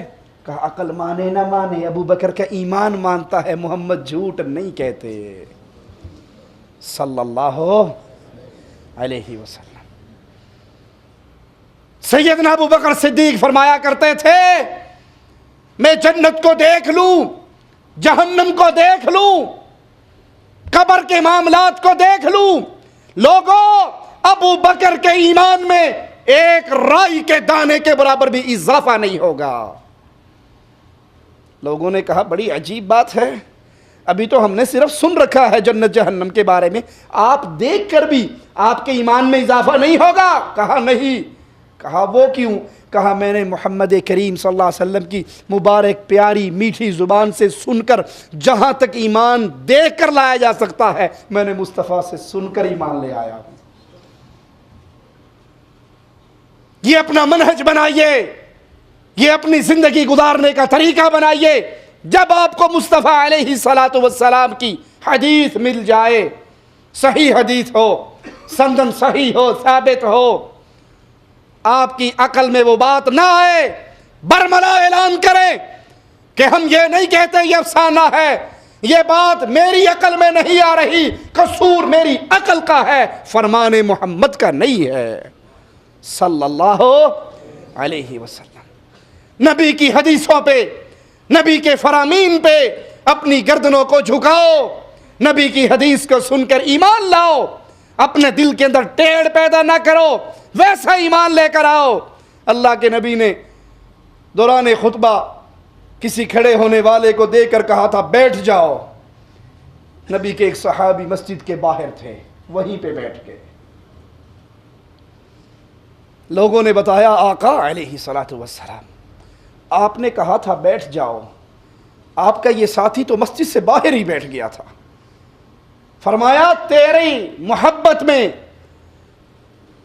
کہا عقل مانے نہ مانے ابو بکر کا ایمان مانتا ہے، محمد جھوٹ نہیں کہتے صلی اللہ علیہ وسلم۔ سیدنا ابو بکر صدیق فرمایا کرتے تھے میں جنت کو دیکھ لوں، جہنم کو دیکھ لوں، قبر کے معاملات کو دیکھ لوں، لوگوں ابو بکر کے ایمان میں ایک رائی کے دانے کے برابر بھی اضافہ نہیں ہوگا۔ لوگوں نے کہا بڑی عجیب بات ہے، ابھی تو ہم نے صرف سن رکھا ہے جنت جہنم کے بارے میں، آپ دیکھ کر بھی آپ کے ایمان میں اضافہ نہیں ہوگا؟ کہا نہیں، کہا وہ کیوں؟ کہا میں نے محمد کریم صلی اللہ علیہ وسلم کی مبارک پیاری میٹھی زبان سے سن کر جہاں تک ایمان دیکھ کر لایا جا سکتا ہے میں نے مصطفیٰ سے سن کر ایمان لے آیا ہوں۔ یہ اپنا منہج بنائیے، یہ اپنی زندگی گزارنے کا طریقہ بنائیے۔ جب آپ کو مصطفیٰ علیہ الصلاۃ والسلام کی حدیث مل جائے، صحیح حدیث ہو، سندن صحیح ہو، ثابت ہو، آپ کی عقل میں وہ بات نہ آئے، برملا اعلان کریں کہ ہم یہ نہیں کہتے یہ افسانہ ہے، یہ بات میری عقل میں نہیں آ رہی، قصور میری عقل کا ہے، فرمان محمد کا نہیں ہے صلی اللہ علیہ وسلم۔ نبی کی حدیثوں پہ، نبی کے فرامین پہ اپنی گردنوں کو جھکاؤ، نبی کی حدیث کو سن کر ایمان لاؤ، اپنے دل کے اندر ٹیڑھ پیدا نہ کرو، ویسا ایمان لے کر آؤ۔ اللہ کے نبی نے دوران خطبہ کسی کھڑے ہونے والے کو دے کر کہا تھا بیٹھ جاؤ۔ نبی کے ایک صحابی مسجد کے باہر تھے، وہیں پہ بیٹھ گئے۔ لوگوں نے بتایا آقا علیہ الصلاۃ والسلام آپ نے کہا تھا بیٹھ جاؤ، آپ کا یہ ساتھی تو مسجد سے باہر ہی بیٹھ گیا تھا۔ فرمایا تیری محبت میں،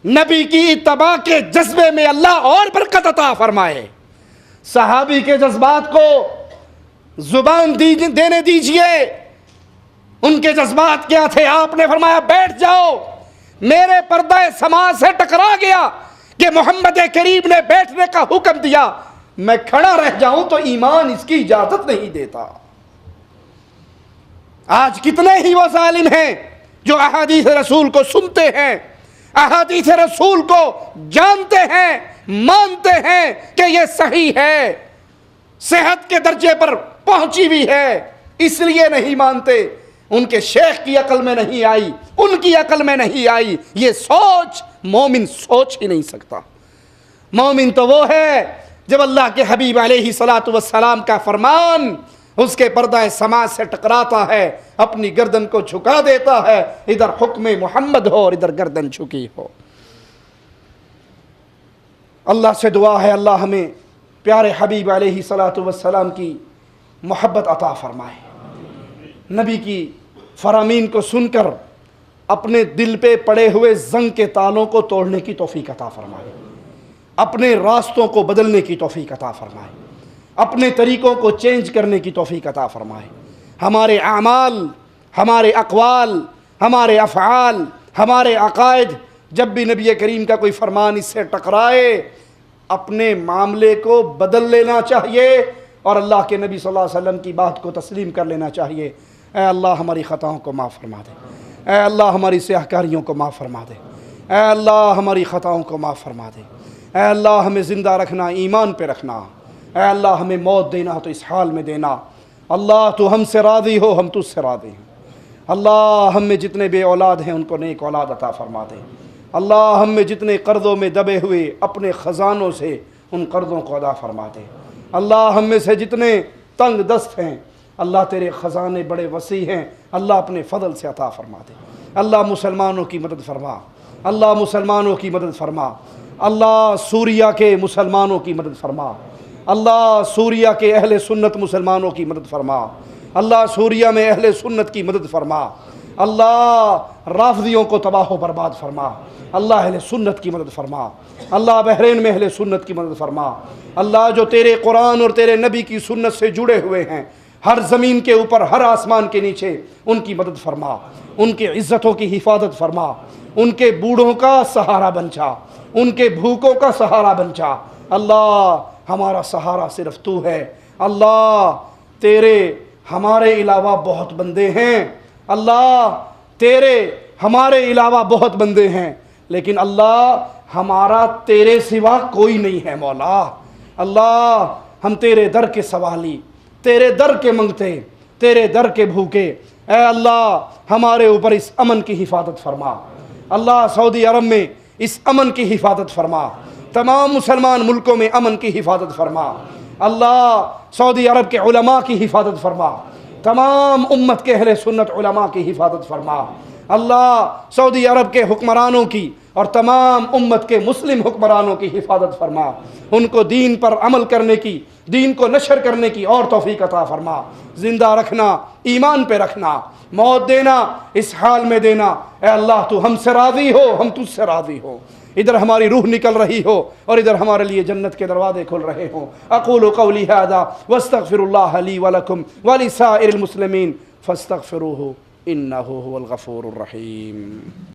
نبی کی اتباع کے جذبے میں اللہ اور برکت عطا فرمائے۔ صحابی کے جذبات کو زبان دینے دیجئے، ان کے جذبات کیا تھے؟ آپ نے فرمایا بیٹھ جاؤ۔ میرے پردہ سماع سے ٹکرا گیا کہ محمد کریم نے بیٹھنے کا حکم دیا، میں کھڑا رہ جاؤں تو ایمان اس کی اجازت نہیں دیتا۔ آج کتنے ہی وہ ظالم ہیں جو احادیث رسول کو سنتے ہیں، احادیث رسول کو جانتے ہیں، مانتے ہیں کہ یہ صحیح ہے، صحت کے درجے پر پہنچی ہوئی ہے، اس لیے نہیں مانتے۔ ان کے شیخ کی عقل میں نہیں آئی، ان کی عقل میں نہیں آئی، یہ سوچ مومن سوچ ہی نہیں سکتا۔ مومن تو وہ ہے جب اللہ کے حبیب علیہ الصلاۃ والسلام کا فرمان اس کے پردہ سماع سے ٹکراتا ہے، اپنی گردن کو جھکا دیتا ہے، ادھر حکم محمد ہو اور ادھر گردن جھکی ہو۔ اللہ سے دعا ہے اللہ ہمیں پیارے حبیب علیہ الصلاۃ والسلام کی محبت عطا فرمائے، نبی کی فرامین کو سن کر اپنے دل پہ پڑے ہوئے زنگ کے تالوں کو توڑنے کی توفیق عطا فرمائے، اپنے راستوں کو بدلنے کی توفیق عطا فرمائے، اپنے طریقوں کو چینج کرنے کی توفیق عطا فرمائے۔ ہمارے اعمال، ہمارے اقوال، ہمارے افعال، ہمارے عقائد، جب بھی نبی کریم کا کوئی فرمان اس سے ٹکرائے اپنے معاملے کو بدل لینا چاہیے اور اللہ کے نبی صلی اللہ علیہ وسلم کی بات کو تسلیم کر لینا چاہیے۔ اے اللہ ہماری خطاؤں کو معاف فرما دے، اے اللہ ہماری سیاہ کاریوں کو معاف فرما دے، اے اللہ ہماری خطاؤں کو معاف فرما دے، اے اللہ ہمیں زندہ رکھنا، ایمان پہ رکھنا، اے اللہ ہمیں موت دینا تو اس حال میں دینا۔ اللہ تو ہم سے راضی ہو، ہم تجھ سے راضی ہیں۔ اللہ ہم میں جتنے بے اولاد ہیں ان کو نیک اولاد عطا فرما دے۔ اللہ ہم میں جتنے قرضوں میں دبے ہوئے اپنے خزانوں سے ان قرضوں کو ادا فرما دے۔ اللہ ہم میں سے جتنے تنگ دست ہیں، اللہ تیرے خزانے بڑے وسیع ہیں، اللہ اپنے فضل سے عطا فرما دے۔ اللہ مسلمانوں کی مدد فرما، اللہ مسلمانوں کی مدد فرما، اللہ سوریہ کے مسلمانوں کی مدد فرما، اللہ سوریہ کے اہل سنت مسلمانوں کی مدد فرما، اللہ سوریہ میں اہل سنت کی مدد فرما، اللہ رافضیوں کو تباہ و برباد فرما، اللہ اہل سنت کی مدد فرما، اللہ بحرین میں اہل سنت کی مدد فرما، اللہ جو تیرے قرآن اور تیرے نبی کی سنت سے جڑے ہوئے ہیں ہر زمین کے اوپر ہر آسمان کے نیچے ان کی مدد فرما، ان کی عزتوں کی حفاظت فرما، ان کے بوڑھوں کا سہارا بن جا، ان کے بھوکوں کا سہارا بن جا۔ اللہ ہمارا سہارا صرف تو ہے، اللہ تیرے ہمارے علاوہ بہت بندے ہیں، اللہ تیرے ہمارے علاوہ بہت بندے ہیں، لیکن اللہ ہمارا تیرے سوا کوئی نہیں ہے مولا۔ اللہ ہم تیرے در کے سوالی، تیرے در کے منگتے، تیرے در کے بھوکے، اے اللہ ہمارے اوپر اس امن کی حفاظت فرما۔ اللہ سعودی عرب میں اس امن کی حفاظت فرما، تمام مسلمان ملکوں میں امن کی حفاظت فرما۔ اللہ سعودی عرب کے علماء کی حفاظت فرما، تمام امت کے اہل سنت علماء کی حفاظت فرما۔ اللہ سعودی عرب کے حکمرانوں کی اور تمام امت کے مسلم حکمرانوں کی حفاظت فرما، ان کو دین پر عمل کرنے کی، دین کو نشر کرنے کی اور توفیق عطا فرما، زندہ رکھنا، ایمان پہ رکھنا، موت دینا اس حال میں دینا۔ اے اللہ تو ہم سے راضی ہو، ہم تجھ سے راضی ہو، ادھر ہماری روح نکل رہی ہو اور ادھر ہمارے لیے جنت کے دروازے کھل رہے ہوں۔ اقول قولی ھذا واستغفر اللہ لی ولکم ولسائر المسلمین فاستغفروہ انہ ھو الغفور الرحیم۔